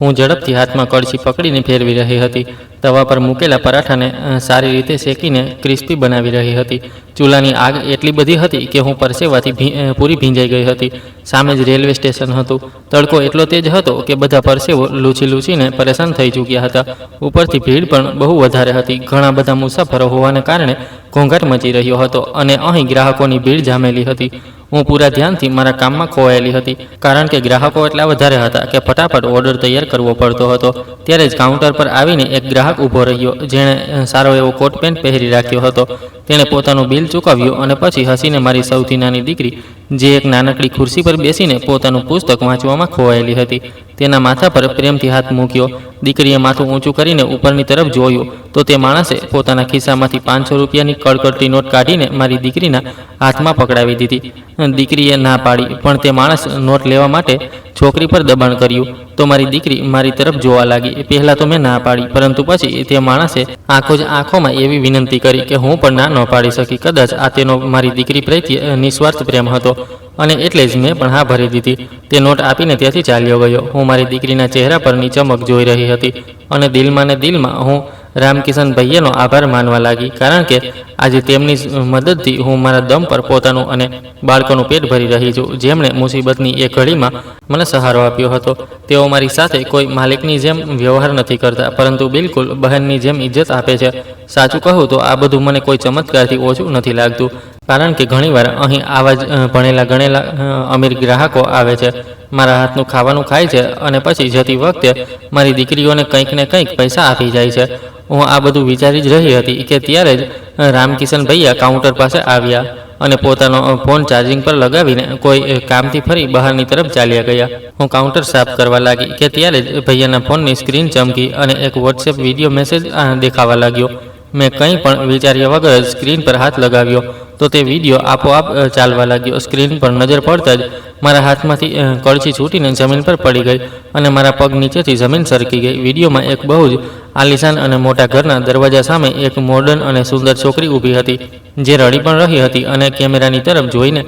હું ઝડપથી હાથમાં કળશી પકડીને ફેરવી રહી હતી. તવા પર મૂકેલા પરાઠાને સારી રીતે શેકીને ક્રિસ્પી બનાવી રહી હતી. ચૂલાની આગ એટલી બધી હતી કે હું પરસેવાથી પૂરી ભીંજાઈ ગઈ હતી. સામે જ રેલવે સ્ટેશન હતું. તડકો એટલો તેજ હતો કે બધા પરસેવો લૂછી પરેશાન થઈ ચૂક્યા હતા. ઉપરથી ભીડ પણ બહુ વધારે હતી. ઘણા બધા મુસાફરો હોવાને કારણે ઘોંઘાટ મચી રહ્યો હતો અને અહીં ગ્રાહકોની ભીડ જામેલી હતી. હું પૂરા ધ્યાનથી મારા કામમાં ખોવાયેલી હતી, કારણ કે ગ્રાહકો એટલા વધારે હતા કે ફટાફટ ઓર્ડર તૈયાર કરવો પડતો હતો. ત્યારે જ કાઉન્ટર પર આવીને એક ગ્રાહક ઊભો રહ્યો, જેણે સારો એવો કોટ પેન્ટ પહેરી રાખ્યો હતો. તેણે પોતાનું બિલ ચૂકવ્યું અને પછી હસીને મારી સૌથી નાની દીકરી, જે એક નાનકડી ખુરશી પર બેસીને પોતાનું પુસ્તક વાંચવામાં ખોવાયેલી હતી, તેના માથા પર પ્રેમથી હાથ મૂક્યો. દીકરીએ માથું ઊંચું કરીને ઉપરની તરફ જોયું તો તે માણસે પોતાના ખિસ્સામાંથી 500 રૂપિયાની કડકડતી નોટ કાઢીને મારી દીકરીના હાથમાં પકડાવી દીધી. દીકરીએ ના પાડી, પણ તે માણસ નોટ લેવા માટે છોકરી પર દબાણ કર્યું તો મારી દીકરી મારી તરફ જોવા લાગી. પહેલાં તો મેં ના પાડી, પરંતુ પછી તે માણસે આંખોમાં એવી વિનંતી કરી કે હું પણ ના ન પાડી શકી. કદાચ આ તેનો મારી દીકરી પ્રત્યે નિસ્વાર્થ પ્રેમ હતો અને એટલે જ મેં પણ હા ભરી દીધી. તે નોટ આપીને ત્યાંથી ચાલ્યો ગયો. હું મારી દીકરીના ચહેરા પરની ચમક જોઈ રહી હતી અને દિલમાં ને દિલમાં હું રામકિશન ભૈયાનો આભાર માનવા લાગી, કારણ કે આજે તેમની મદદથી હું મારા દમ પર પોતાનું અને બાળકોનું પેટ ભરી રહી છું, જેમણે મુસીબતની એ ઘડીમાં મને સહારો આપ્યો હતો. તેઓ મારી સાથે કોઈ માલિકની જેમ વ્યવહાર નથી કરતા, પરંતુ બિલકુલ બહેનની જેમ ઇજ્જત આપે છે. સાચું કહું તો આ બધું મને કોઈ ચમત્કારથી ઓછું નથી લાગતું, કારણ કે ઘણીવાર અહીં આવા જ ભણેલા ગણેલા અમીર ગ્રાહકો આવે છે, મારા હાથનું ખાવાનું ખાય છે અને પછી જતી વખતે મારી દીકરીઓને કંઈક ને કંઈક પૈસા આપી જાય છે. હું આ બધું વિચારી જ રહી હતી કે ત્યારે જ રામકિશન ભૈયા કાઉન્ટર પાસે આવ્યા અને પોતાનો ફોન ચાર્જિંગ પર લગાવીને કોઈ કામથી ફરી બહારની તરફ ચાલ્યા ગયા. હું કાઉન્ટર સાફ કરવા લાગી કે ત્યારે જ ભૈયાના ફોનની સ્ક્રીન ચમકી અને એક વોટ્સએપ વિડીયો મેસેજ દેખાવા લાગ્યો. મેં કંઈ પણ વિચાર્યા વગર સ્ક્રીન પર હાથ લગાવ્યો તો તે વિડીયો આપોઆપ ચાલવા લાગ્યો. સ્ક્રીન પર નજર પડતા જ મારા હાથમાંથી કળશી છૂટીને જમીન પર પડી ગઈ અને મારા પગ નીચેથી જમીન સરકી ગઈ. વિડીયોમાં એક બહુ જ આલિશાન અને મોટા ઘરના દરવાજા સામે એક મોડર્ન અને સુંદર છોકરી ઊભી હતી, જે રડી પણ રહી હતી અને કેમેરાની તરફ જોઈને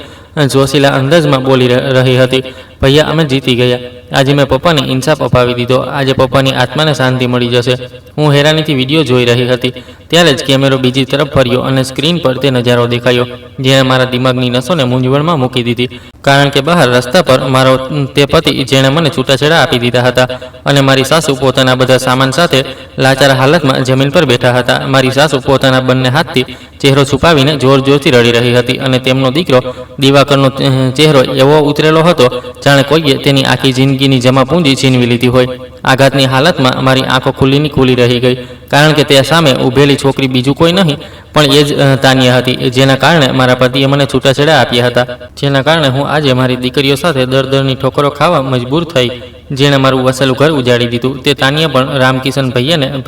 જોશીલા અંદાજમાં બોલી રહી હતી, ભૈયા, અમે જીતી ગયા. આજે મેં પપ્પાને ઇન્સાફ અપાવી દીધો. આજે પપ્પાની આત્માને શાંતિ મળી જશે. હું હેરાનીથી વિડીયો જોઈ રહી હતી. ત્યારે જ કેમેરો બીજી તરફ ફર્યો અને સ્ક્રીન પર તે નજારો દેખાયો, જેણે મારા દિમાગની નસોને મૂંઝવણમાં મૂકી દીધી. કારણ કે બહાર રસ્તા પર મારો તે પતિ, જેણે મને છૂટાછેડા આપી દીધા હતા, અને મારી સાસુ પોતાના બધા સામાન સાથે લાચાર હાલતમાં જમીન પર બેઠા હતા. મારી સાસુ પોતાના બંને હાથથી ચહેરો છુપાવીને જોરથી રડી રહી હતી અને તેમનો દીકરો દિવાકરનો ચહેરો એવો ઉતરેલો હતો જાણે કોઈએ તેની આખી જિંદગીની જમા પૂંજી છીનવી લીધી હોય. આઘાતની હાલતમાં મારી આંખો ખુલ્લી રહી ગઈ, કારણ કે તે સામે ઊભેલી છોકરી બીજું કોઈ નહીં પણ એ જ તાનિયા હતી, જેના કારણે મારા પતિએ મને છૂટાછેડા આપ્યા હતા, જેના કારણે હું આજે મારી દીકરીઓ સાથે દરની ઠોકરો ખાવા મજબૂર થઈ, જેણે મારું વસેલું ઘર ઉજાડી દીધું. તે તાનિયા પણ રામકિશન ભૈયાને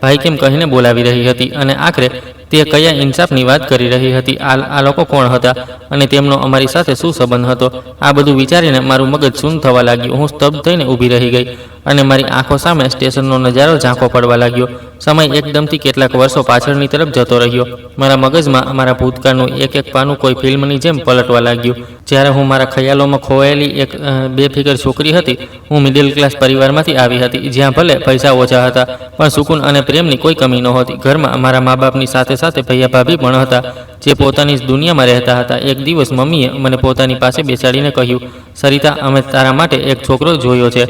ભાઈ કેમ કહીને બોલાવી રહી હતી અને આખરે તે કયા ઇન્સાફની વાત કરી રહી હતી. આ લોકો કોણ હતા અને તેમનો અમારી સાથે શું સંબંધ હતો? આ બધું વિચારીને મારું મગજ શૂન્ય થવા લાગ્યું. હું સ્તબ્ધ થઈને ઊભી રહી ગઈ અને મારી આંખો સામે સ્ટેશનનો નજારો ઝાંખો પડવા લાગ્યો. સમય એકદમથી કેટલાક વર્ષો પાછળની તરફ જતો રહ્યો. મારા મગજમાં મારા ભૂતકાળનું એક પાનું કોઈ ફિલ્મની જેમ પલટવા લાગ્યું. જ્યારે હું મારા ખયાલોમાં ખોવાયેલી એક બેફિકર છોકરી હતી, હું મિડલ ક્લાસ પરિવારમાંથી આવી હતી, જ્યાં ભલે પૈસા ઓછા હતા પણ સુકૂન અને પ્રેમની કોઈ કમી નહોતી. ઘરમાં મારા મા બાપની સાથે ભૈયા ભાભી પણ હતા, જે પોતાની જ દુનિયામાં રહેતા હતા. એક દિવસ મમ્મીએ મને પોતાની પાસે બેસાડીને કહ્યું, સરિતા, અમે તારા માટે એક છોકરો જોયો છે,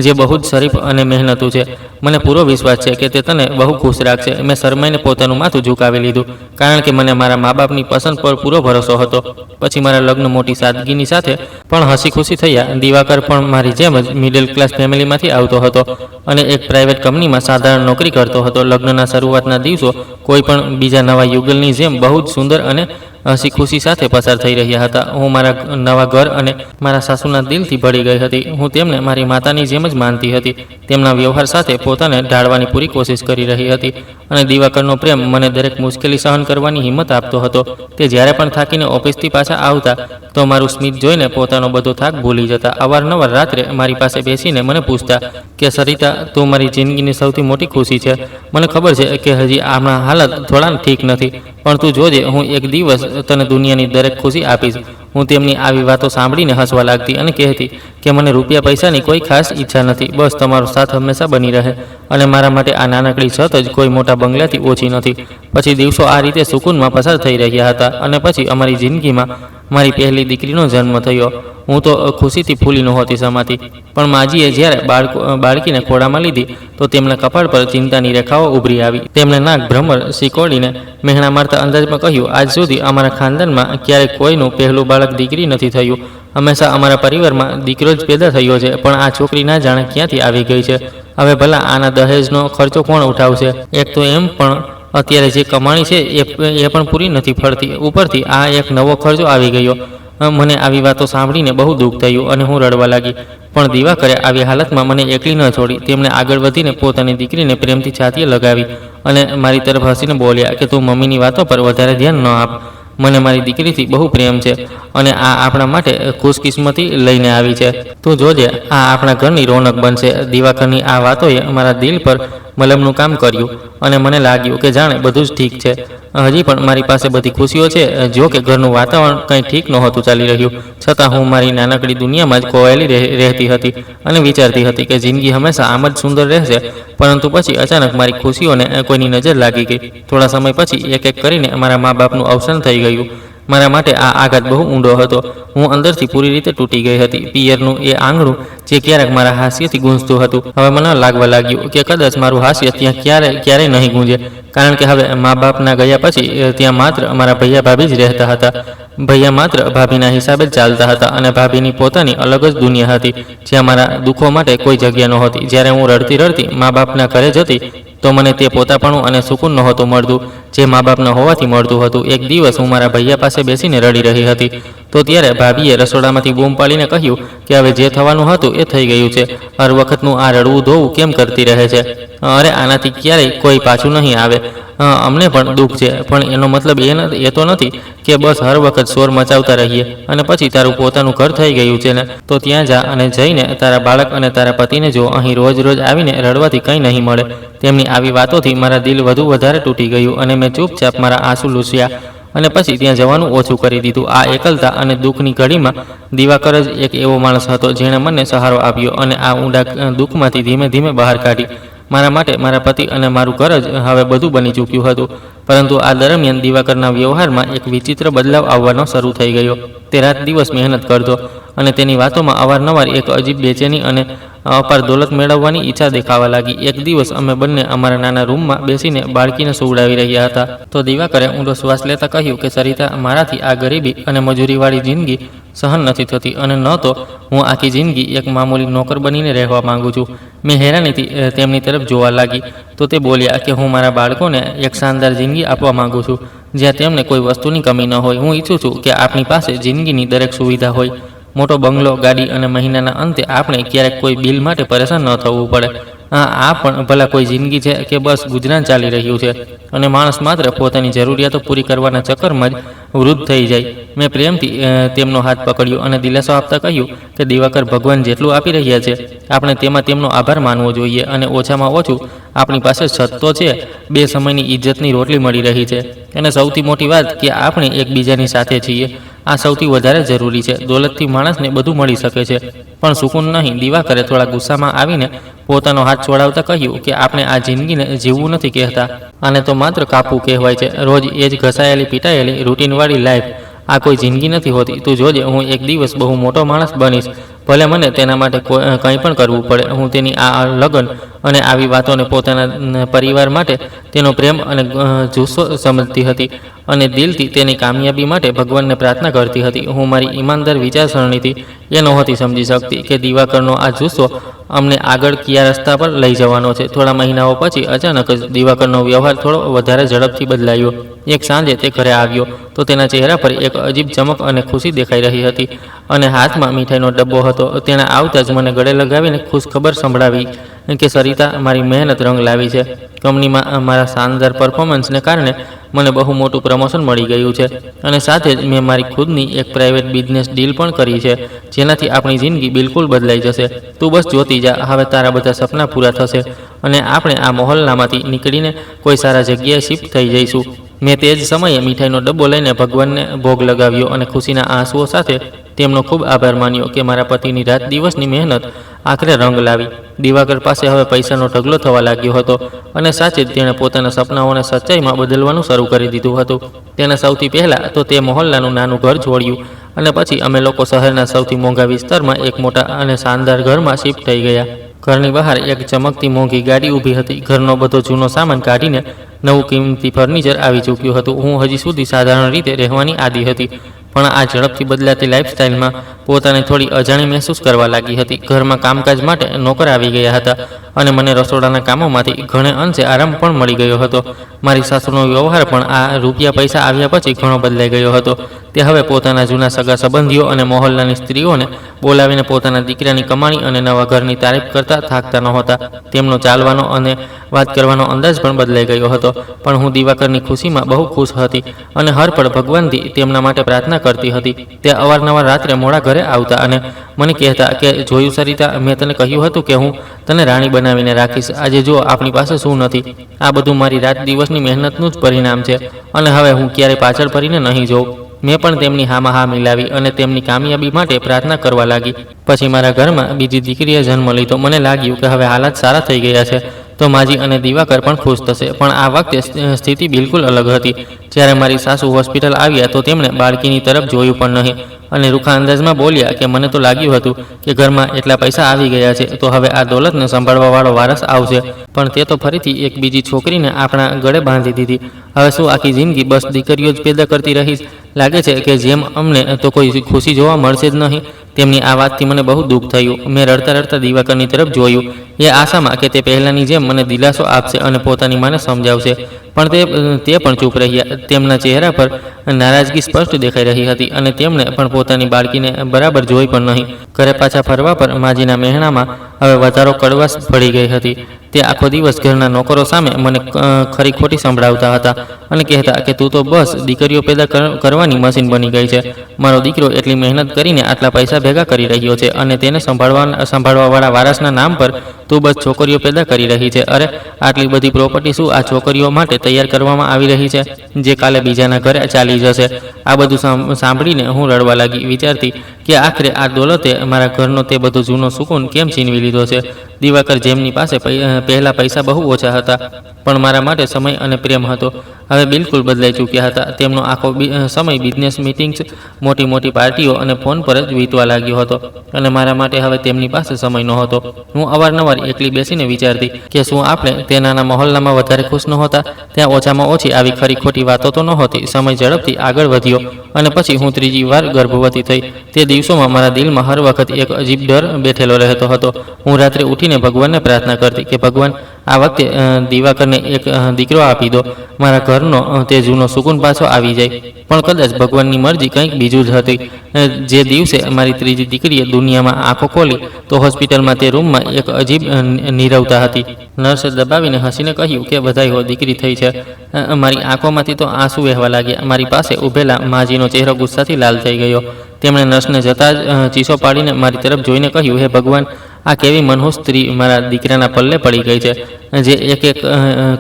જે બહુ જ શરીફ અને મહેનતુ છે. મને પૂરો વિશ્વાસ છે કે તે તને બહુ ખુશ રાખશે. મેં શરમાઈને પોતાનું માથું ઝુકાવી લીધું, કારણ કે મને મારા મા બાપની પસંદ પર પૂરો ભરોસો હતો. પછી મારા લગ્ન મોટી સાદગીની સાથે પણ હસી ખુશી થયા. દિવાકર પણ મારી જેમ જ મિડલ ક્લાસ ફેમિલીમાંથી આવતો હતો અને એક પ્રાઇવેટ કંપનીમાં સાધારણ નોકરી કરતો હતો. લગ્નના શરૂઆતના દિવસો કોઈ પણ બીજા નવા યુગલની જેમ બહુ જ સુંદર અને હસી ખુશી સાથે પસાર થઈ રહ્યા હતા. હું મારા નવા ઘર અને મારા સાસુના દિલથી ભળી ગઈ હતી. હું તેમને મારી માતાની જેમ જ માનતી હતી. તેમના વ્યવહાર સાથે પોતાને ઢાળવાની પૂરી કોશિશ કરી રહી હતી અને દિવાકરનો પ્રેમ મને દરેક મુશ્કેલી સહન કરવાની હિંમત આપતો હતો. તે જ્યારે પણ થાકીને ઓફિસથી પાછા આવતા તો મારું સ્મિત જોઈને પોતાનો બધો થાક ભૂલી જતા. અવારનવાર રાત્રે મારી પાસે બેસીને મને પૂછતા કે સરિતા, તું મારી જિંદગીની સૌથી મોટી ખુશી છે. મને ખબર છે કે હજી આમાં હાલત થોડા ઠીક નથી, પણ તું જોજે, હું એક દિવસ તને દુનિયાની દરેક ખુશી આપીશ. હું તેમની આવી વાતો સાંભળીને હસવા લાગતી અને કહેતી કે મને રૂપિયા પૈસાની કોઈ ખાસ ઈચ્છા નથી, બસ તમારો સાથ હંમેશા બની રહે અને મારા માટે આ નાનકડી છત જ કોઈ મોટા બંગલાથી ઓછી નથી. પછી દિવસો આ રીતે સુકૂનમાં પસાર થઈ રહ્યા હતા અને પછી અમારી જિંદગીમાં મારી પહેલી દીકરીનો જન્મ થયો. હું તો ખુશીથી ફૂલી નહોતી સમાતી, પણ માજીએ જ્યારે બાળકીને ખોળામાં લીધી તો તેમના કપાળ પર ચિંતાની રેખાઓ ઉભરી આવી. તેમણે નાક ભ્રમર શીકોડીને મહેણા મારતા અંદાજમાં કહ્યું, આજ સુધી અમારા ખાનદાનમાં ક્યારેક કોઈનું પહેલું બાળક દીકરી નથી થયું. હંમેશા અમારા પરિવારમાં દીકરો જ પેદા થયો છે, પણ આ છોકરી ના જાણે ક્યાંથી આવી ગઈ છે. હવે ભલા આના દહેજનો ખર્ચો કોણ ઉઠાવશે? એક તો એમ પણ અત્યારે જે કમાણી છે એ પણ પૂરી નથી પડતી, ઉપરથી આ એક નવો ખર્ચો આવી ગયો. મને આવી વાતો સાંભળીને બહુ દુઃખ થયું અને હું રડવા લાગી. પણ દિવાકરે આવી હાલતમાં મને એકલી ન છોડી. તેમણે આગળ વધીને પોતાની દીકરીને પ્રેમથી છાતીએ લગાવી અને મારી તરફ હસીને બોલ્યા કે તું મમ્મીની વાતો પર વધારે ધ્યાન ન આપ. મને મારી દીકરીથી બહુ પ્રેમ છે અને આ આપણા માટે ખુશકિસ્મતી લઈને આવી છે. તું જોજે, આ આપણા ઘરની રોનક બનશે. દિવાકરની આ વાતોએ મારા દિલ પર મલમનું કામ કર્યું અને મને લાગ્યું કે જાણે બધું જ ઠીક છે. હજી પણ મારી પાસે બધી ખુશીઓ છે. જો કે ઘરનું વાતાવરણ કંઈ ઠીક નહોતું ચાલી રહ્યું, છતાં હું મારી નાનકડી દુનિયામાં જ ખોવાયેલી રહેતી હતી અને વિચારતી હતી કે જિંદગી હંમેશા આમ જ સુંદર રહેશે. પરંતુ પછી અચાનક મારી ખુશીઓને કોઈની નજર લાગી ગઈ. થોડા સમય પછી એક એક કરીને મારા મા બાપનું અવસાન થઈ ગયું. મારા માટે આ આઘાત બહુ ઊંડો હતો. હું અંદરથી પૂરી રીતે તૂટી ગઈ હતી. પિયરનું એ આંગણું જે ક્યારેક મારા હાસ્યથી ગૂંજતું હતું, હવે મને લાગવા લાગ્યું કે કદાચ મારું હાસ્ય ત્યાં ક્યારેય નહીં ગૂંજે, કારણ કે હવે મા બાપના ગયા પછી ત્યાં માત્ર મારા ભૈયા ભાભી જ રહેતા હતા. ભૈયા માત્ર ભાભીના હિસાબે જ ચાલતા હતા અને ભાભીની પોતાની અલગ જ દુનિયા હતી, જ્યાં મારા દુઃખો માટે કોઈ જગ્યા નહોતી. જ્યારે હું રડતી મા બાપના ઘરે જતી તો મને તે પોતાપણું અને સુકૂન નહોતું મળતું જે મા બાપના હોવાથી મળતું હતું. એક દિવસ હું મારા ભૈયા પાસે બેસીને રડી રહી હતી તો ત્યારે ભાભીએ રસોડામાંથી બૂમ પાડીને કહ્યું કે હવે જે થવાનું હતું એ થઈ ગયું છે. હર વખતનું આ રડવું ધોવું કેમ કરતી રહે છે? અરે આનાથી ક્યારેય કોઈ પાછું નહીં આવે. અમને પણ દુઃખ છે, પણ એનો મતલબ એ તો નથી કે બસ હર વખત શોર મચાવતા રહીએ અને પછી તારું પોતાનું ઘર થઈ ગયું છે ને તો ત્યાં જા અને જઈને તારા બાળક અને તારા પતિને જો. અહીં રોજ રોજ આવીને રડવાથી કંઈ નહીં મળે. તેમની આવી વાતોથી મારા દિલ વધુ વધારે તૂટી ગયું અને મેં ચૂપચાપ મારા આંસુ લૂસ્યા અને પછી ત્યાં જવાનું ઓછું કરી દીધું. આ એકલતા અને દુઃખની ઘડીમાં દિવાકર જ એક એવો માણસ હતો જેણે મને સહારો આપ્યો અને આ ઊંડા દુઃખમાંથી ધીમે ધીમે બહાર કાઢી. મારા માટે મારા પતિ અને મારું ઘર જ હવે બધું બની ચૂક્યું હતું. પરંતુ આ દરમિયાન દિવાકરના વ્યવહારમાં એક વિચિત્ર બદલાવ આવવાનો શરૂ થઈ ગયો. તે રાત દિવસ મહેનત કરતો અને તેની વાતોમાં અવારનવાર એક અજીબ બેચેની અને અપાર દોલત મેળવવાની ઈચ્છા દેખાવા લાગી. એક દિવસ અમે બંને અમારા નાના રૂમમાં બેસીને બાળકીને સુવડાવી રહ્યા હતા તો દિવાકરે ઊંડો શ્વાસ લેતા કહ્યું કે સરિતા, મારાથી આ ગરીબી અને મજૂરીવાળી જિંદગી સહન નથી થતી અને ન તો હું આખી જિંદગી એક મામૂલી નોકર બનીને રહેવા માંગુ છું. મેં હેરાનીથી તેમની તરફ જોવા લાગી તો તે બોલ્યા કે હું મારા બાળકોને એક શાનદાર જિંદગી આપવા માંગુ છું જ્યાં તેમને કોઈ વસ્તુની કમી ન હોય. હું ઈચ્છું છું કે આપણી પાસે જિંદગીની દરેક સુવિધા હોય, મોટો બંગલો, ગાડી અને મહિનાના અંતે આપણે ક્યારેક કોઈ બિલ માટે પરેશાન ન થવું પડે. આ પણ ભલા કોઈ જિંદગી છે કે બસ ગુજરાન ચાલી રહ્યું છે અને માણસ માત્ર પોતાની જરૂરિયાતો પૂરી કરવાના ચક્કરમાં જ વૃદ્ધ થઈ જાય. મેં પ્રેમથી તેમનો હાથ પકડ્યો અને દિલાસો આપતા કહ્યું કે દિવાકર, ભગવાન જેટલું આપી રહ્યા છે આપણે તેમાં તેમનો આભાર માનવો જોઈએ અને ઓછામાં ઓછું આપણી પાસે છત તો છે, 2 સમયની ઇજ્જતની રોટલી મળી રહી છે અને સૌથી મોટી વાત કે આપણે એકબીજાની સાથે છીએ. આ સૌથી વધારે જરૂરી છે. દોલતથી માણસને બધું મળી શકે છે પણ સુકૂન નહીં. દિવાકરે થોડા ગુસ્સામાં આવીને પોતાનો હાથ છોડાવતા કહ્યું કે આપણે આ જિંદગીને જીવવું નથી કહેતા, આને તો માત્ર કાપવું કહેવાય છે. રોજ એ જ ઘસાયેલી પીટાયેલી રૂટીનવાળી લાઈફ આ કોઈ જિંદગી નથી હોતી. તું જોજે, હું એક દિવસ બહુ મોટો માણસ બનીશ, ભલે મને તેના માટે કંઈ પણ કરવું પડે. હું તેની આ લગન અને આવી વાતોને પોતાના પરિવાર માટે તેનો પ્રેમ અને જુસ્સો સમજતી હતી અને દિલથી તેની કામયાબી માટે ભગવાનને પ્રાર્થના કરતી હતી. હું મારી ઈમાનદાર વિચારસરણીથી એ નહોતી સમજી શકતી કે દિવાકરનો આ જુસ્સો અમને આગળ કયા રસ્તા પર લઈ જવાનો છે. થોડા મહિનાઓ પછી અચાનક જ દિવાકરનો વ્યવહાર થોડો વધારે ઝડપથી બદલાયો. એક સાંજે તે ઘરે આવ્યો તો તેના ચહેરા પર એક અજીબ ચમક અને ખુશી દેખાઈ રહી હતી અને હાથમાં મીઠાઈનો ડબ્બો હતો. તેણે આવતા જ મને ગળે લગાવીને ખુશ ખબર સંભળાવી કે સરિતા, મારી મહેનત રંગ લાવી છે. કંપનીમાં મારા શાનદાર પરફોર્મન્સને કારણે મને બહુ મોટું પ્રમોશન મળી ગયું છે અને સાથે જ મેં મારી ખુદની એક પ્રાઇવેટ બિઝનેસ ડીલ પણ કરી છે જેનાથી આપણી જિંદગી બિલકુલ બદલાઈ જશે. તું બસ જોતી જા, હવે તારા બધા સપના પૂરા થશે અને આપણે આ મહોલ્લામાંથી નીકળીને કોઈ સારા જગ્યાએ શિફ્ટ થઈ જઈશું. મેં તે જ સમયે મીઠાઈનો ડબ્બો લઈને ભગવાનને ભોગ લગાવ્યો અને ખુશીના આંસુઓ સાથે તેમનો ખૂબ આભાર માન્યો કે મારા પતિની રાત દિવસની મહેનત આખરે રંગ લાવી. દિવાકર પાસે હવે પૈસાનો ઢગલો થવા લાગ્યો હતો અને સાચે જ તેણે પોતાના સપનાઓને સચ્ચાઈમાં બદલવાનું શરૂ કરી દીધું હતું. તેણે સૌથી પહેલાં તો તે મહોલ્લાનું નાનું ઘર છોડ્યું અને પછી અમે લોકો શહેરના સૌથી મોંઘા વિસ્તારમાં એક મોટા અને શાનદાર ઘરમાં શિફ્ટ થઈ ગયા. ઘરની બહાર એક ચમકતી મોંઘી ગાડી ઊભી હતી. ઘરનો બધો જૂનો સામાન કાઢીને નવું કિંમતી ફર્નિચર આવી ચૂક્યું હતું. હું હજી સુધી સાધારણ રીતે રહેવાની આદી હતી, પણ આ ઝડપથી બદલાતી લાઇફસ્ટાઇલમાં પોતાને થોડી અજાણી મહેસૂસ કરવા લાગી હતી. ઘરમાં કામકાજ માટે નોકર આવી ગયા હતા અને મને રસોડાના કામોમાંથી ઘણે અંશે આરામ પણ મળી ગયો હતો. મારી સાસુનો વ્યવહાર પણ આ રૂપિયા પૈસા આવ્યા પછી ઘણો બદલાઈ ગયો હતો. તે હવે પોતાના જૂના સગા સંબંધીઓ અને મહોલ્લાની સ્ત્રીઓને બોલાવીને પોતાના દીકરાની કમાણી અને નવા ઘરની તારીફ કરતા થાકતા નહોતા. તેમનો ચાલવાનો અને વાત કરવાનો અંદાજ પણ બદલાઈ ગયો હતો. પણ હું દિવાકરની ખુશીમાં બહુ ખુશ હતી અને હર પળ ભગવાનથી તેમના માટે પ્રાર્થના કરતી હતી. તે અવારનવાર રાત્રે મોડા ઘરે આવતા અને મને કહેતા કે જોયું સરિતા, મેં તને કહ્યું હતું કે હું તને રાણી બનાવીને રાખીશ. આજે જો આપણી પાસે શું નથી. આ બધું મારી રાત દિવસની મહેનતનું જ પરિણામ છે અને હવે હું ક્યારેય પાછળ ફરીને નહીં જોઉં. મેં પણ તેમની હામાં હા મિલાવી અને તેમની કામયાબી માટે પ્રાર્થના કરવા લાગી. પછી મારા ઘરમાં બીજી દીકરીએ જન્મ લીધો. મને લાગ્યું કે હવે હાલાત સારા થઈ ગયા છે તો માજી અને દિવાકર પણ ખુશ થશે. પણ આ વખતે સ્થિતિ બિલકુલ અલગ હતી. જ્યારે મારી સાસુ હોસ્પિટલ આવ્યા તો તેમણે બાળકીની તરફ જોયું પણ નહીં અને રૂખા અંદાજમાં બોલ્યા કે મને તો લાગ્યું હતું કે ઘરમાં એટલા પૈસા આવી ગયા છે તો હવે આ દોલતને સંભાળવાવાળો વારસ આવશે, પણ તે તો ફરીથી એક બીજી છોકરીને આપણા ગળે બાંધી દીધી. હવે શું આખી જિંદગી બસ દીકરીઓ જ પેદા કરતી રહીશ? લાગે છે કે જેમ અમને તો કોઈ ખુશી જોવા મળશે જ નહીં. તેમની આ વાતથી મને બહુ દુઃખ થયું. મેં રડતા રડતા દિવાકરની તરફ જોયું, એ આશામાં કે તે પહેલાંની જેમ મને દિલાસો આપશે અને પોતાની માને સમજાવશે, પણ તે પણ ચૂપ રહ્યા. તેમના ચહેરા પર નારાજગી સ્પષ્ટ દેખાઈ રહી હતી અને તેમણે પણ પોતાની બાળકીને બરાબર જોઈ પણ નહીં. ઘરે પાછા ફરવા પર માજીના મહેણામાં હવે વધારો કડવાશ પડી ગઈ હતી. તે આખો દિવસ ઘરના નોકરો સામે મને ખરી ખોટી સંભળાવતા હતા અને કહેતા કે તું તો બસ દીકરીઓ પેદા કરવાની મશીન બની ગઈ છે. મારો દીકરો એટલી મહેનત કરીને આટલા પૈસા ભેગા કરી રહ્યો છે અને તેને સંભાળવાવાળા વારસના નામ પર તું બસ છોકરીઓ પેદા કરી રહી છે. અરે આટલી બધી પ્રોપર્ટી શું આ છોકરીઓ માટે તૈયાર કરવામાં આવી રહી છે જે કાલે બીજાના ઘરે ચાલી જશે? આ બધું સાંભળીને હું રડવા લાગી, વિચારતી કે આખરે આ દોલતે મારા ઘરનો તે બધો જૂનો સુકૂન કેમ છીનવી લીધો છે. દિવાકર જેમની પાસે પહેલા પૈસા બહુ ઓછા હતા પણ મારા માટે સમય અને પ્રેમ હતો, હવે બિલકુલ બદલાઈ ચૂક્યા હતા. તેમનો આખો સમય બિઝનેસ મીટિંગ્સ, મોટી મોટી પાર્ટીઓ અને ફોન પર જ વીતવા લાગ્યો હતો અને મારા માટે હવે તેમની પાસે સમય નહોતો. હું અવારનવાર એકલી બેસીને વિચારતી કે શું આપણે તે નાના મહોલ્લામાં વધારે ખુશ નહોતા? ત્યાં ઓછામાં ઓછી આવી ખરી ખોટી વાતો તો નહોતી. સમય ઝડપથી આગળ વધ્યો અને પછી હું ત્રીજી વાર ગર્ભવતી થઈ. તે દિવસોમાં મારા દિલમાં હર વખત એક અજીબ ડર બેઠેલો રહેતો હતો. હું રાત્રે ઉઠીને ભગવાનને પ્રાર્થના કરતી કે ભગવાન, આ વખતે દિવાકરને એક દીકરો આપી દો, મારા ઘરનો તે જૂનો સુકૂન પાછો આવી જાય. પણ કદાચ ભગવાનની મરજી કંઈક બીજું જ હતી. જે દિવસે મારી ત્રીજી દીકરીએ દુનિયામાં આંખો ખોલી તો હોસ્પિટલમાં તે રૂમમાં એક અજીબ નીરવતા હતી. નર્સે દબાવીને હસીને કહ્યું કે બધાઈ હો, દીકરી થઈ છે. મારી આંખોમાંથી તો આંસુ વહેવા લાગ્યા. મારી પાસે ઊભેલા માજીનો ચહેરો ગુસ્સાથી લાલ થઈ ગયો. તેમણે નર્સને જતા જ ચીસો પાડીને મારી તરફ જોઈને કહ્યું, હે ભગવાન, આ કેવી મનહૂસ સ્ત્રી મારા દીકરાના પલ્લે પડી ગઈ છે જે એક એક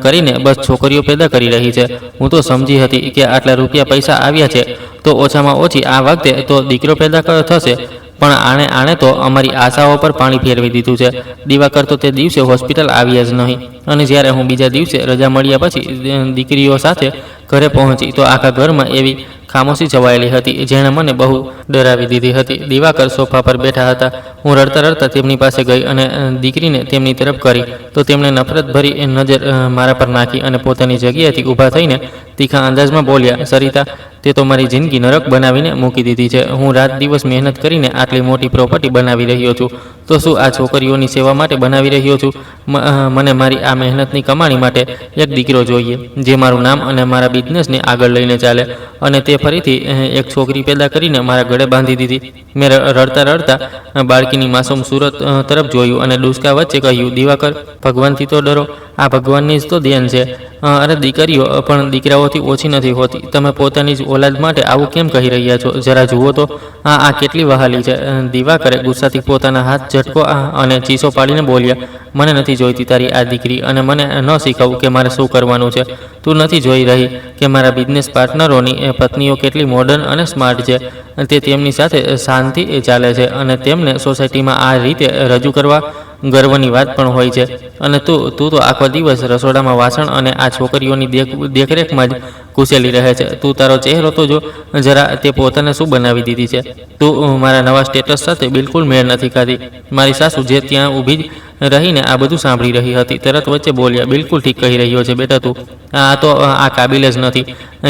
કરીને બસ છોકરીઓ પેદા કરી રહી છે. હું તો સમજી હતી કે આટલા રૂપિયા પૈસા આવ્યા છે તો ઓછામાં ઓછી આ વખતે તો દીકરો પેદા થશે, પણ આણે તો અમારી આશાઓ પર પાણી ફેરવી દીધું છે. દિવાકર તો તે દિવસે હોસ્પિટલ આવ્યા જ નહીં અને જ્યારે હું બીજા દિવસે રજા મળ્યા પછી દીકરીઓ સાથે ઘરે પહોંચી તો આખા ઘરમાં એવી ખામોશી છવાયેલી હતી જેણે મને બહુ ડરાવી દીધી હતી. દિવાકર સોફા પર બેઠા હતા. હું રડતા રડતા તેમની પાસે ગઈ અને દીકરીને તેમની તરફ કરી તો તેમણે નફરતભરી નજર મારા પર નાખી અને પોતાની જગ્યાએથી ઊભા થઈને તીખા અંદાજમાં બોલ્યા, સરિતા, તે તો મારી જિંદગી નરક બનાવીને મૂકી દીધી છે. હું રાત દિવસ મહેનત કરીને આટલી મોટી પ્રોપર્ટી બનાવી રહ્યો છું તો શું આ છોકરીઓની સેવા માટે બનાવી રહ્યો છું? મને મારી આ મહેનતની કમાણી માટે એક દીકરો જોઈએ જે મારું નામ અને મારા બિઝનેસને આગળ લઈને ચાલે, અને તે ફરીથી એક છોકરી પેદા કરીને મારા ગળે બાંધી દીધી. મેં રડતા રડતા બાળકીની માસૂમ સુરત તરફ જોયું અને ડૂસકા વચ્ચે કહ્યું, દિવાકર, ભગવાનથી તો ડરો, આ ભગવાનની જ તો દેન છે. અરે દીકરીઓ પણ દીકરાઓથી ઓછી નથી હોતી. તમે પોતાની જ ઓલાદ માટે આવું કેમ કહી રહ્યા છો? જરા જુઓ તો આ કેટલી વહાલી છે. દિવાકરે ગુસ્સાથી પોતાના હાથ ઝટકો અને ચીસો પાડીને બોલ્યા, મને નથી જોઈતી તારી આ દીકરી, અને મને ન શીખવું કે મારે શું કરવાનું છે. તું નથી જોઈ રહી કે મારા બિઝનેસ પાર્ટનરોની પત્નીઓ કેટલી મોડર્ન અને સ્માર્ટ છે. તે તેમની સાથે શાંતિ ચાલે છે અને તેમને સોસાયટીમાં આ રીતે રજૂ કરવા ગર્વની વાત પણ હોય છે. અને તું તો આખો દિવસ રસોડામાં વાસણ અને આ છોકરીઓની દેખરેખમાં જ ઘૂસેલી રહે છે. તું તારો ચહેરો તો જો જરા, તે પોતાને શું બનાવી દીધી છે. તું મારા નવા સ્ટેટસ સાથે બિલકુલ મેળ નથી ખાતી. મારી સાસુ જે ત્યાં ઊભી જ રહીને આ બધું સાંભળી રહી હતી, તરત વચ્ચે બોલ્યા, બિલકુલ ઠીક કહી રહ્યો છે બેટા તું. આ કાબિલ જ નથી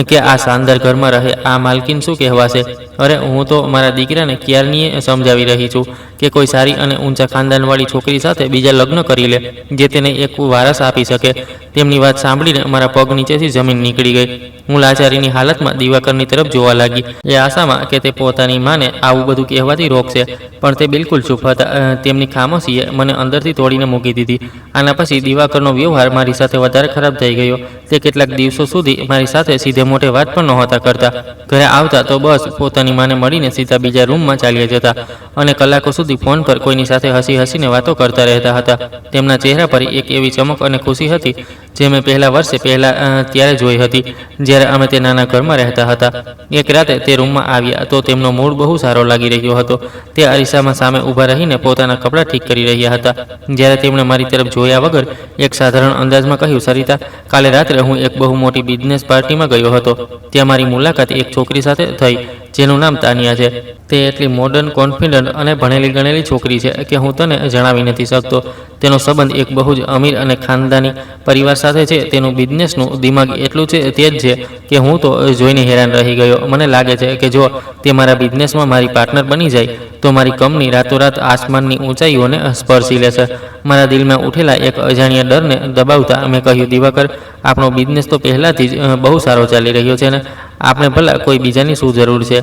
કે આ શાનદાર ઘરમાં રહે. આ માલકીન શું કહેવાશે? અરે હું તો મારા દીકરાને ક્યારની સમજાવી રહી છું કે કોઈ સારી અને ઊંચા ખાનદાનવાળી છોકરી સાથે બીજા લગ્ન કરી લે, જે તેને એક વારસ આપી શકે. તેમની વાત સાંભળીને મારા પગ નીચેથી જમીન નીકળી ગઈ. હું લાચારીની હાલતમાં દિવાકરની તરફ જોવા લાગી, એ આશામાં કે તે પોતાની માને આવું બધું કહેવાથી રોકશે, પણ તે બિલકુલ ચૂપ હતા. તેમની ખામોશીએ મને અંદરથી તોડીને મૂકી દીધી. આના પછી દિવાકરનો વ્યવહાર મારી સાથે વધારે ખરાબ થઈ ગયો. તે કેટલાક દિવસો સુધી મારી સાથે સીધે મોઢે વાત પણ નહોતા કરતા. ઘરે આવતા તો બસ પોતાની માને મળીને સીધા બીજા રૂમમાં ચાલ્યા જતા અને કલાકો સુધી ફોન પર કોઈની સાથે હસીને વાતો કરતા રહેતા હતા. તેમના ચહેરા પર એક એવી ચમક અને ખુશી હતી જે મેં વર્ષે પહેલાં ત્યારે જોઈ હતી, જ્યારે અમે તે નાના ઘરમાં રહેતા હતા. એક રાતે તે રૂમમાં આવ્યા તો તેમનો મૂડ બહુ સારો લાગી રહ્યો હતો. તે અરીસામાં સામે ઊભા રહીને પોતાના કપડાં ઠીક કરી રહ્યા હતા. જ્યારે તેમણે મારી તરફ જોયા વગર એક સાધારણ અંદાજમાં કહ્યું, સરિતા, કાલે રાત્રે હું એક બહુ મોટી બિઝનેસ પાર્ટીમાં ગયો હતો. ત્યાં મારી મુલાકાત એક છોકરી સાથે થઈ જેનું નામ તાનિયા છે. તે એટલી મોડર્ન, કોન્ફિડન્ટ અને ભણેલી ગણેલી છોકરી છે કે હું તને જણાવી નથી શકતો. તેનો સંબંધ એક બહુ જ અમીર અને ખાનદાની પરિવાર સાથે છે. તેનું બિઝનેસનું દિમાગ એટલું તેજ છે કે હું તો જોઈને હેરાન રહી ગયો. મને લાગે છે કે જો તે મારા બિઝનેસમાં મારી પાર્ટનર બની જાય તો મારી કંપની રાતોરાત આસમાનની ઊંચાઈઓને સ્પર્શી લેશે. મારા દિલમાં ઉઠેલા એક અજાણ્યા ડરને દબાવતા મેં કહ્યું, દિવાકર, આપણો બિઝનેસ તો પહેલાંથી જ બહુ સારો ચાલી રહ્યો છે ને. આપણે ભલા કોઈ બીજાની શું જરૂર છે?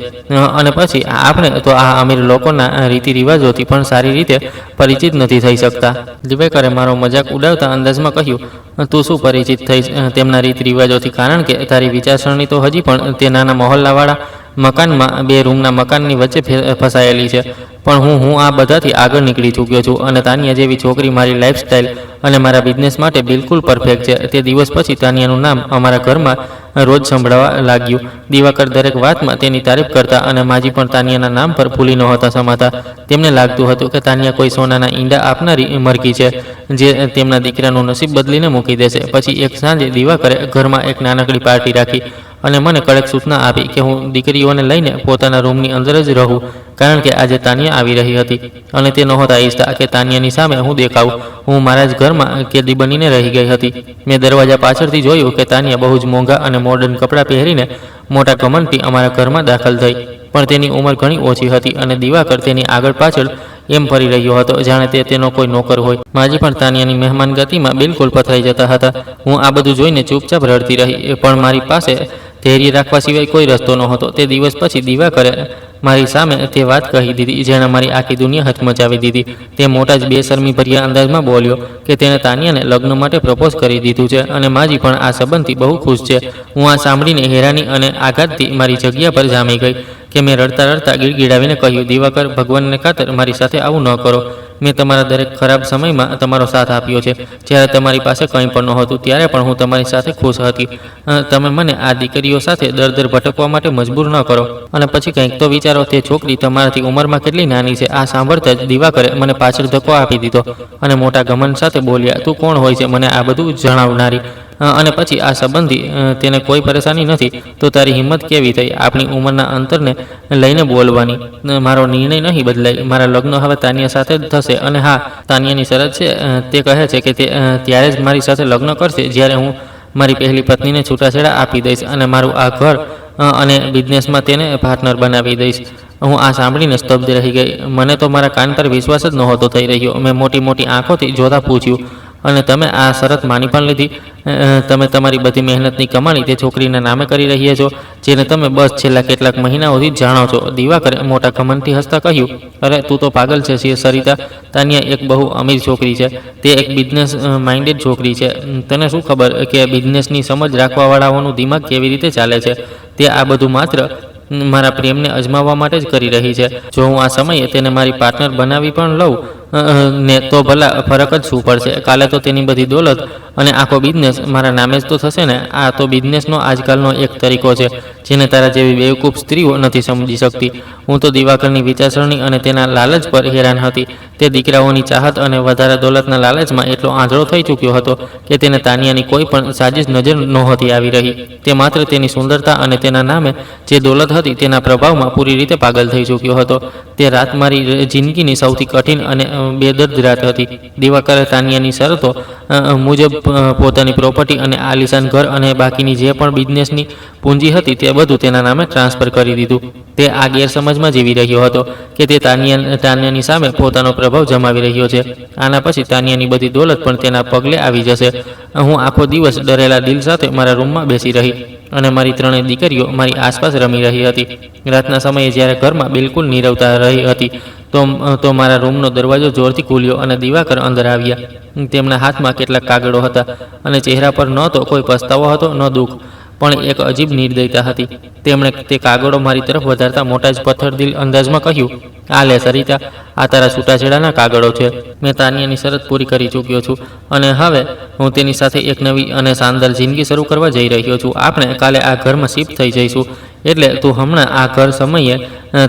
અને પછી આપણે તો આ અમીર લોકોના રીતિ રિવાજોથી પણ સારી રીતે પરિચિત નથી થઈ શકતા. દિવાકરે મારો મજાક ઉડાવતા અંદાજમાં કહ્યું, તું શું પરિચિત થઈશ તેમના રીતિ રિવાજોથી? કારણ કે તારી વિચારસરણી તો હજી પણ તે નાના મહોલ્લાવાળા મકાનમાં 2 રૂમના મકાનની વચ્ચે ફસાયેલી છે. પણ હું આ બધાથી આગળ નીકળી ચૂક્યો છું અને તાનિયા જેવી છોકરી મારી લાઈફસ્ટાઈલ અને મારા બિઝનેસ માટે બિલકુલ પરફેક્ટ છે. તે દિવસ પછી તાનિયાનું નામ અમારા ઘરમાં રોજ સંભળાવા લાગ્યું. દિવાકર દરેક વાતમાં તેની તારીફ કરતા અને માજી પણ તાનિયાના નામ પર ભૂલી નહોતા સમાતા. તેમને લાગતું હતું કે તાનિયા કોઈ સોનાના ઈંડા આપનારી મરઘી છે જે તેમના દીકરાનું નસીબ બદલીને મૂકી દેશે. પછી એક સાંજે દિવાકરે ઘરમાં એક નાનકડી પાર્ટી રાખી અને મને કડક સૂચના આપી કે હું દીકરીઓને લઈને પોતાના રૂમની અંદર જ રહું, કારણ કે આજે તાનિયા આવી રહી હતી અને તે નહોતા ઈચ્છતા કે તાનિયાની સામે હું દેખાઉં. હું મારા જ ઘરમાં કેદી બનીને રહી ગઈ હતી. મેં દરવાજા પાછળથી જોયું કે તાનિયા બહુ જ મોંઘા અને મોડર્ન કપડાં પહેરીને મોટા ઘમંડથી અમારા ઘરમાં દાખલ થઈ, પણ તેની ઉંમર ઘણી ઓછી હતી અને દિવાકર તેની આગળ પાછળ એમ ફરી રહ્યો હતો જાણે તે તેનો કોઈ નોકર હોય. માજી પણ તાનિયાની મહેમાન ગતિમાં બિલકુલ પથરાઈ જતા હતા. હું આ બધું જોઈને ચૂપચાપ રડતી રહી, પણ મારી પાસે ધૈર્ય રાખવા સિવાય કોઈ રસ્તો નહોતો. તે દિવસ પછી દિવાકરે મારી સામે તે વાત કહી દીધી જેણે મારી આખી દુનિયા હચમચાવી દીધી. તે મોટા જ બેશરમી ભર્યા અંદાજમાં બોલ્યો કે તેણે તાનિયાને લગ્ન માટે પ્રપોઝ કરી દીધું છે અને માજી પણ આ સંબંધથી બહુ ખુશ છે. હું આ સાંભળીને હેરાની અને આઘાતથી મારી જગ્યા પર જામી ગઈ કે મેં રડતા રડતા ગીડગીડાવીને કહ્યું, દિવાકર, ભગવાનને ખાતર મારી સાથે આવું ન કરો. મેં તમારા દરેક ખરાબ સમયમાં તમારો સાથ આપ્યો છે. જ્યારે તમારી પાસે કંઈ પણ નહોતું ત્યારે પણ હું તમારી સાથે ખુશ હતી. તમે મને આ દીકરીઓ સાથે દર ભટકવા માટે મજબૂર ન કરો. અને પછી કંઈક તો વિચારો, તે છોકરી તમારાથી ઉંમરમાં કેટલી નાની છે. આ સાંભળતા જ દિવાકરે મને પાછળ ધક્કો આપી દીધો અને મોટા ઘમંડ સાથે બોલ્યા, તું કોણ હોય છે મને આ બધું જણાવનારી? અને પછી આ સંબંધી તેને કોઈ પરેશાની નથી તો તારી હિંમત કેવી થઈ આપણી ઉંમરના અંતરને લઈને બોલવાની? મારો નિર્ણય નહીં બદલાય. મારા લગ્ન હવે તાનિયા સાથે જ થશે. અને હા, તાનિયાની શરત છે, તે કહે છે કે તે ત્યારે જ મારી સાથે લગ્ન કરશે જ્યારે હું મારી પહેલી પત્નીને છૂટાછેડા આપી દઈશ અને મારું આ ઘર અને બિઝનેસમાં તેને પાર્ટનર બનાવી દઈશ. હું આ સાંભળીને સ્તબ્ધ રહી ગઈ. મને તો મારા કાન પર વિશ્વાસ જ નહોતો થઈ રહ્યો. મેં મોટી મોટી આંખોથી જોતા પૂછ્યું, અને તમે આ શરત માની પણ લીધી. તમે તમારી બધી મહેનતની કમાણી તે છોકરીના નામે કરી રહ્યા છો, જેને તમે બસ છેલ્લા કેટલાક મહિનાઓથી જાણો છો. દિવાકરે મોટા ઘમંડથી હસતા કહ્યું, અરે તું તો પાગલ છે સરિતા. તાનિયા એક બહુ અમીર છોકરી છે. તે એક બિઝનેસ માઇન્ડેડ છોકરી છે. તને શું ખબર કે બિઝનેસની સમજ રાખવાવાળાઓનું દિમાગ કેવી રીતે ચાલે છે? તે આ બધું માત્ર મારા પ્રેમને અજમાવવા માટે જ કરી રહી છે. જો હું આ સમયે તેને મારી પાર્ટનર બનાવી પણ લઉં ને તો ભલા ફરક જ શું પડશે? કાલે તો તેની બધી દોલત અને આખો બિઝનેસ મારા નામે જ તો થશે ને. આ તો બિઝનેસનો આજકાલનો એક તરીકો છે, જેને તારા જેવી બેવકૂફ સ્ત્રીઓ નથી સમજી શકતી. હું તો દિવાકરની વિચારસરણી અને તેના લાલચ પર હેરાન હતી. તે દીકરાઓની ચાહત અને વધારે દોલતના લાલચમાં એટલો આંધળો થઈ ચૂક્યો હતો કે તેને તાનિયાની કોઈ પણ સાજિશ નજર નહોતી આવી રહી. તે માત્ર તેની સુંદરતા અને તેના નામે જે દોલત હતી તેના પ્રભાવમાં પૂરી રીતે પાગલ થઈ ચૂક્યો હતો. તે રાત મારી જિંદગીની સૌથી કઠિન અને બેદર્દ રાત હતી. દિવાકરે તાનિયાની શરતો મુજબ પોતાની પ્રોપર્ટી અને આલિશાન ઘર અને બાકીની જે પણ બિઝનેસની પૂંજી હતી તે બધું તેના નામે ટ્રાન્સફર કરી દીધું. તે આ ગેરસમજમાં જીવી રહ્યો હતો કે તે તાનિયાની સામે પોતાનો પ્રભાવ જમાવી રહ્યો છે. આના પછી તાનિયાની બધી દોલત પણ તેના પગલે આવી જશે. હું આખો દિવસ ડરેલા દિલ સાથે મારા રૂમમાં બેસી રહી અને મારી ત્રણેય દીકરીઓ મારી આસપાસ રમી રહી હતી. રાતના સમયે જ્યારે ઘરમાં બિલકુલ નીરવતા રહી હતી તો મારા રૂમનો દરવાજો જોરથી ખુલ્યો અને દિવાકર અંદર આવ્યા. તેમના હાથમાં કેટલાક કાગળો હતા અને ચહેરા પર ન તો કોઈ પસ્તાવો હતો ન દુઃખ, પણ એક અજીબ નિર્દયતા હતી. તેમણે તે કાગળો મારી તરફ વધારતા મોટા જ પથ્થરદિલ અંદાજમાં કહ્યું, આ લે સરિતા, આ તારા છૂટાછેડાના કાગળો છે. મેં તાનિયાની શરત પૂરી કરી ચૂક્યો છું અને હવે હું તેની સાથે એક નવી અને શાનદાર જિંદગી શરૂ કરવા જઈ રહ્યો છું. આપણે કાલે આ ઘરમાં શિફ્ટ થઈ જઈશું. એટલે તું હમણાં આ ઘર સમયે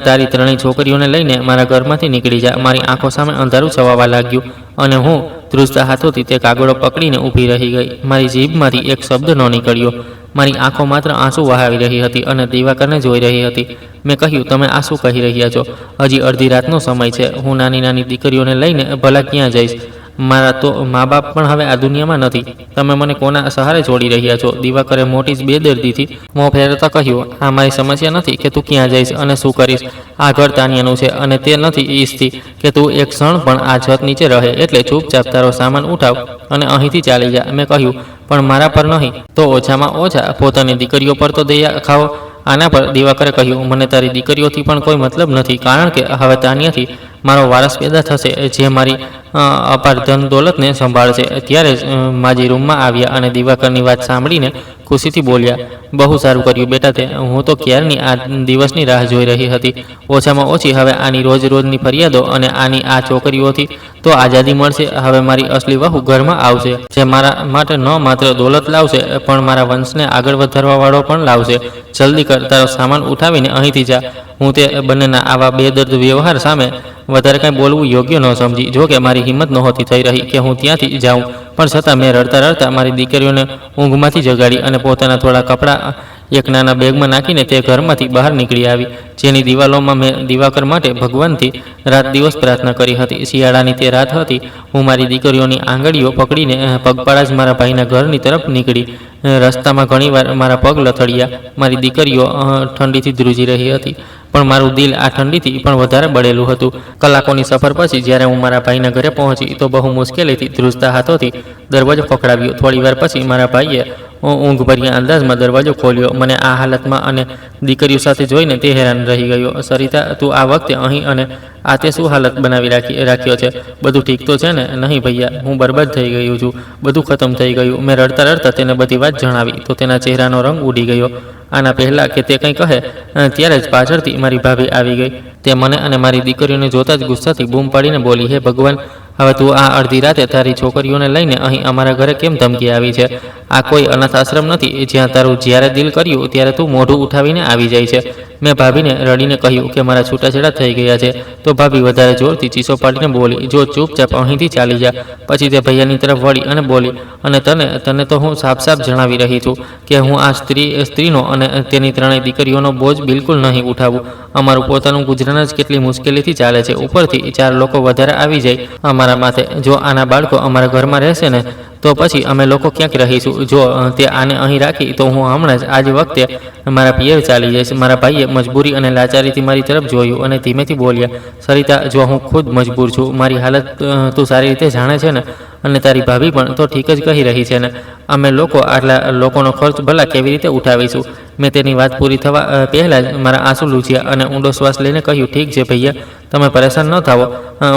તારી ત્રણેય છોકરીઓને લઈને મારા ઘરમાંથી નીકળી જા. મારી આંખો સામે અંધારું છવાવા લાગ્યું અને હું ધ્રુજતા હાથોથી તે કાગળો પકડીને ઊભી રહી ગઈ. મારી જીભમાંથી એક શબ્દ ન નીકળ્યો. મારી આંખો માત્ર આંસુ વહાવી રહી હતી અને દિવાકરને જોઈ રહી હતી. મેં કહ્યું, તમે આ શું કહી રહ્યા છો? હજી અડધી રાતનો સમય છે. હું નાની નાની દીકરીઓને લઈને ભલા ક્યાં જઈશ? મારા તો મા બાપ પણ હવે આ દુનિયામાં નથી. તમે મને કોના સહારે છોડી રહ્યા છો? દિવાકરે મોટી જ બેદર્દીથી મોં ફેરવતા કહ્યું, આ મારી સમસ્યા નથી કે તું ક્યાં જઈશ અને શું કરીશ. આ ઘર તાનિયાનું છે અને તે નથી ઈચ્છતી કે તું એક ક્ષણ પણ આ છત નીચે રહે. એટલે ચૂપચાપ તારો સામાન ઉઠાવ અને અહીંથી ચાલી જા. મેં કહ્યું, પણ મારા પર નહીં તો ઓછામાં ઓછા પોતાની દીકરીઓ પર તો દયા ખાઓ. આના પર દિવાકરે કહ્યું, મને તારી દીકરીઓથી પણ કોઈ મતલબ નથી, કારણ કે હવે તાનિયાથી મારો વારસ પેદા થશે જે મારી અપાર ધન દોલતને સંભાળશે. ત્યારે જ માજી રૂમમાં આવ્યા અને દિવાકરની વાત સાંભળીને ખુશીથી બોલ્યા, બહુ સારું કર્યું બેટા તે. હું તો ક્યારની આ દિવસની રાહ જોઈ રહી હતી. ઓછામાં ઓછી હવે આની રોજ રોજની ફરિયાદો અને આની આ છોકરીઓથી તો આઝાદી મળશે. હવે મારી અસલી વહુ ઘરમાં આવશે, જે મારા માટે ન માત્ર દોલત લાવશે પણ મારા વંશને આગળ વધારવાવાળો પણ લાવશે. જલ્દી કર, તારો સામાન ઉઠાવીને અહીંથી જા. હું તે બંનેના આવા બેદર્દ વ્યવહાર સામે વધારે કાંઈ બોલવું યોગ્ય ન સમજી. જો કે મારી હિંમત નહોતી થઈ રહી કે હું ત્યાંથી જાઉં, પણ છતાં મેં રડતા રડતા મારી દીકરીઓને ઊંઘમાંથી જગાડી અને પોતાના થોડા કપડાં એક નાના બેગમાં નાખીને તે ઘરમાંથી બહાર નીકળી આવી, જેની દિવાલોમાં મેં દિવાકર માટે ભગવાનથી રાત દિવસ પ્રાર્થના કરી હતી. શિયાળાની તે રાત હતી. હું મારી દીકરીઓની આંગળીઓ પકડીને પગપાળા જ મારા ભાઈના ઘરની તરફ નીકળી. રસ્તામાં ઘણીવાર મારા પગ લથડ્યા. મારી દીકરીઓ ઠંડીથી ધ્રુજી રહી હતી, પણ મારું દિલ આ ઠંડીથી પણ વધારે બળેલું હતું. કલાકોની સફર પછી જ્યારે હું મારા ભાઈના ઘરે પહોંચી તો બહુ મુશ્કેલીથી ધ્રુજતા હાથોથી દરવાજો ખખડાવ્યો. થોડીવાર પછી મારા ભાઈએ ઊંઘભર્યા અંદાજમાં દરવાજો ખોલ્યો. મને આ હાલતમાં અને દીકરીઓ સાથે જોઈને તે હેરાન રહી ગયો. સરિતા, તું આ વખતે અહીં અને આ તે શું હાલત બનાવી રાખ્યો છે? બધું ઠીક તો છે ને? નહીં ભૈયા, હું બરબાદ થઈ ગયું છું. બધું ખતમ થઈ ગયું. મેં રડતા રડતા તેને બધી વાત જણાવી તો તેના ચહેરાનો રંગ ઉડી ગયો. આના પહેલાં કે તે કંઈ કહે ત્યારે જ પાછળથી મારી ભાભી આવી ગઈ. તે મને અને મારી દીકરીઓને જોતા જ ગુસ્સાથી બૂમ પાડીને બોલી, હે ભગવાન, હવે તું આ અડધી રાતે તારી છોકરીઓને લઈને અહીં અમારા ઘરે કેમ ધમકી આવી છે? આ કોઈ અનાથ આશ્રમ નથી જ્યાં તારું જ્યારે દિલ કર્યું ત્યારે તું મોઢું ઉઠાવીને આવી જાય છે. મેં ભાભીને રડીને કહ્યું કે મારા છૂટાછેડા થઈ ગયા છે. તો ભાભી વધારે જોરથી ચીસો પાડીને બોલી, જો ચૂપચાપ અહીંથી ચાલી જા. પછી તે ભૈયાની તરફ વળી અને બોલી, અને તને તો હું સાફ સાફ જણાવી રહી છું કે હું આ સ્ત્રીનો અને તેની ત્રણેય દીકરીઓનો બોજ બિલકુલ નહીં ઉઠાવું. અમારું પોતાનું ગુજરાન જ કેટલી મુશ્કેલીથી ચાલે છે. ઉપરથી 4 લોકો વધારે આવી જાય અમારા માથે. જો આના બાળકો અમારા ઘરમાં રહેશે ને તો પછી અમે લોકો ક્યાંક રહીશું? જો તે આને અહીં રાખી તો હું હમણાં જ આજ વખતે મારા પિયર ચાલી જઈશ. મારા ભાઈએ મજબૂરી અને લાચારીથી મારી તરફ જોયું અને ધીમેથી બોલ્યા, સરિતા, જો હું ખુદ મજબૂર છું. મારી હાલત તું સારી રીતે જાણે છે ને, અને તારી ભાભી પણ તો ઠીક જ કહી રહી છે ને. અમે લોકો આટલા લોકોનો ખર્ચ ભલા કેવી રીતે ઉઠાવીશું? મેં તેની વાત પૂરી થવા પહેલાં જ મારા આંસુ લૂછ્યા અને ઊંડો શ્વાસ લઈને કહ્યું, ઠીક છે ભૈયા, તમે પરેશાન ન થાવો.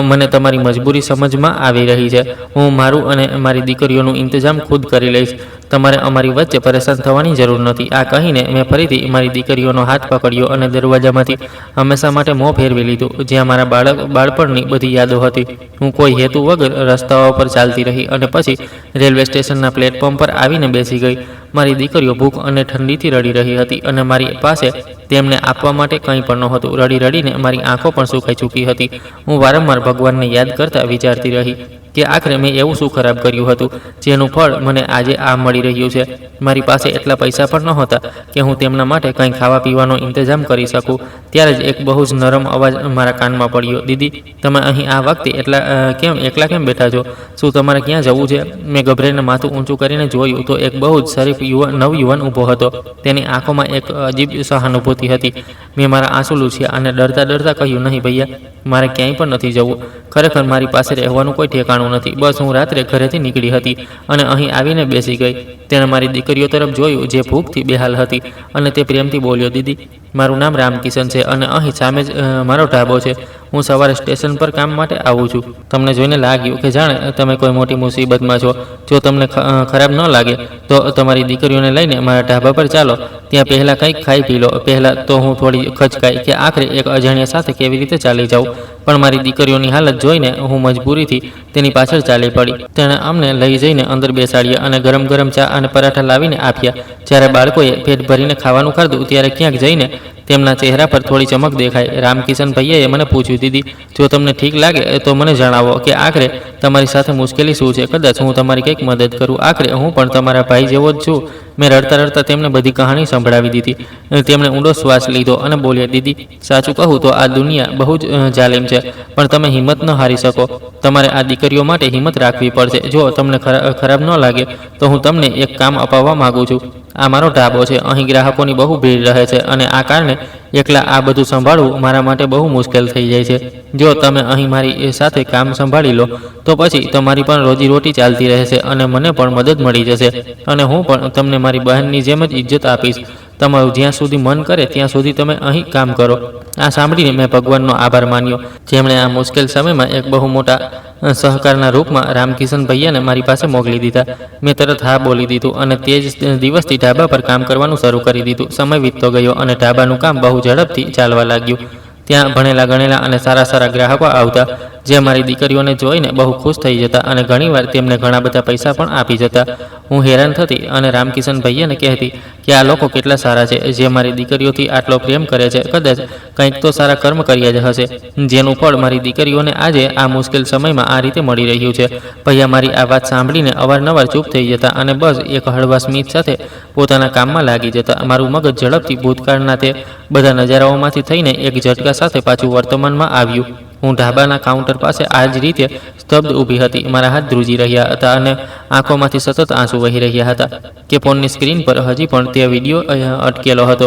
મને તમારી મજબૂરી સમજમાં આવી રહી છે. હું મારું અને મારી દીકરીઓનું ઇંતજામ ખુદ કરી લઈશ. તમારે અમારી વચ્ચે પરેશાન થવાની જરૂર નથી. આ કહીને મેં ફરીથી મારી દીકરીઓનો હાથ પકડ્યો અને દરવાજામાંથી હંમેશા માટે મોં ફેરવી લીધું, જ્યાં મારા બાળપણની બધી યાદો હતી. હું કોઈ હેતુ વગર રસ્તાઓ પર ચાલતી રહી અને પછી રેલવે સ્ટેશનના પ્લેટફોર્મ પર આવીને બેસી ગઈ. મારી દીકરીઓ ભૂખ અને ઠંડીથી રડી રહી હતી અને મારી પાસે તેમને આપવા માટે કંઈ પણ નહોતું. રડી રડીને મારી આંખો પણ સુકાઈ ચૂકી હતી. હું વારંવાર ભગવાનને યાદ કરતા વિચારતી રહી કે આખરે મેં એવું શું ખરાબ કર્યું હતું જેનું ફળ મને આજે આ મળી રહ્યું છે. મારી પાસે એટલા પૈસા પણ નહોતા કે હું તેમના માટે કંઈ ખાવા પીવાનો ઇંતજામ કરી શકું. ત્યારે જ એક બહુ જ નરમ અવાજ મારા કાનમાં પડ્યો, દીદી, તમે અહીં આ વખતે એકલા કેમ બેઠા છો? શું તમારે ક્યાં જવું છે? મેં ગભરાઈને માથું ઊંચું કરીને જોયું તો એક બહુ જ શરીફ નવયુવાન ઊભો હતો. તેની આંખોમાં એક અજીબ સહાનુભૂતિ હતી. મેં મારા આંસુ લૂછ્યા અને ડરતા કહ્યું, નહીં ભૈયા, મારે ક્યાંય પણ નથી જવું. ખરેખર મારી પાસે રહેવાનું કોઈ ઠેકાણું નથી. બસ હું રાત્રે ઘરેથી નીકળી હતી અને અહીં આવીને બેસી ગઈ. તેણે મારી દીકરીઓ તરફ જોયું જે ભૂખથી બેહાલ હતી અને તે પ્રેમથી બોલ્યો, દીદી, મારું નામ રામકિશન છે અને અહીં સામે જ મારો ઢાબો છે. હું સવારે સ્ટેશન પર કામ માટે આવું છું. તમને જોઈને લાગ્યું કે જાણે તમે કોઈ મોટી મુસીબતમાં છો. જો તમને ખરાબ ન લાગે તો તમારી દીકરીઓને લઈને મારા ઢાબા પર ચાલો. ત્યાં પહેલાં કંઈક ખાઈ પી લો. પહેલાં તો હું થોડી ખચકાઈ કે આખરે એક અજાણ્યા સાથે કેવી રીતે ચાલી જાઉં, પણ મારી દીકરીઓની હાલત જોઈને હું મજબૂરીથી તેની પાછળ ચાલી પડી. તેણે અમને લઈ જઈને અંદર બેસાડ્યા અને ગરમ ગરમ ચા અને પરાઠા લાવીને આપ્યા. જ્યારે બાળકોએ પેટ ભરીને ખાવાનું ખાધું ત્યારે ક્યાંક જઈને તેમના ચહેરા પર થોડી ચમક દેખાઈ. રામકિશન ભૈયાએ મને પૂછ્યું, દીદી, જો તમને ઠીક લાગે તો મને જણાવો કે આખરે તમારી સાથે મુશ્કેલી શું છે. કદાચ હું તમારી કંઈક મદદ કરું. આખરે હું પણ તમારા ભાઈ જેવો જ છું. મેં રડતા તેમને બધી કહાણી સંભળાવી દીધી. તેમણે ઊંડો શ્વાસ લીધો અને બોલ્યા, દીદી, સાચું કહું તો આ દુનિયા બહુ જ જાલિમ છે, પણ તમે હિંમત ન હારી શકો. તમારે આ દીકરીઓ માટે હિંમત રાખવી પડશે. જો તમને ખરાબ ન લાગે તો હું તમને એક કામ અપાવવા માગું છું. આ મારો ઢાબો છે. અહીં ગ્રાહકોની બહુ ભીડ રહે છે અને આ કારણે એકલા આ બધું સંભાળવું મારા માટે બહુ મુશ્કેલ થઈ જાય છે. જો તમે અહીં મારી સાથે કામ સંભાળી લો તો પછી તમારી પણ રોજીરોટી ચાલતી રહેશે અને મને પણ મદદ મળી જશે અને હું પણ તમને મારી બહેનની જેમ જ ઇજ્જત આપીશ. તમારું જ્યાં સુધી મન કરે ત્યાં સુધી તમે અહીં કામ કરો. આ સાંભળીને મેં ભગવાનનો આભાર માન્યો, જેમણે આ મુશ્કેલ સમયમાં એક બહુ મોટા સહકારના રૂપમાં રામકિશન ભૈયાને મારી પાસે મોકલી દીધા. મેં તરત હા બોલી દીધું અને તે જ દિવસથી ઢાબા પર કામ કરવાનું શરૂ કરી દીધું. સમય વીતતો ગયો અને ઢાબાનું કામ બહુ ઝડપથી ચાલવા લાગ્યું. ત્યાં ભણેલા ગણેલા અને સારા ગ્રાહકો આવતા, જે મારી દીકરીઓને જોઈને બહુ ખુશ થઈ જતા અને ઘણીવાર તેમને ઘણા બધા પૈસા પણ આપી જતા. હું હેરાન થતી અને રામકિશન ભૈયાને કહેતી કે આ લોકો કેટલા સારા છે, જે મારી દીકરીઓથી આટલો પ્રેમ કરે છે. કદાચ કંઈક તો સારા કર્મ કર્યા જ હશે, જેનું ફળ મારી દીકરીઓને આજે આ મુશ્કેલ સમયમાં આ રીતે મળી રહ્યું છે. ભૈયા મારી આ વાત સાંભળીને અવારનવાર ચૂપ થઈ જતા અને બસ એક હળવા સ્મિત સાથે પોતાના કામમાં લાગી જતા. મારું મગજ ઝડપથી ભૂતકાળના તે બધા નજારાઓમાંથી થઈને એક ઝટકા સાથે પાછું વર્તમાનમાં આવ્યું. હું ઢાબાના કાઉન્ટર પાસે આ જ રીતે સ્તબ્ધ ઊભી હતી. મારા હાથ ધ્રુજી રહ્યા હતા અને આંખોમાંથી સતત આંસુ વહી રહ્યા હતા કે ફોનની સ્ક્રીન પર હજી પણ તે વિડીયો અટકેલો હતો,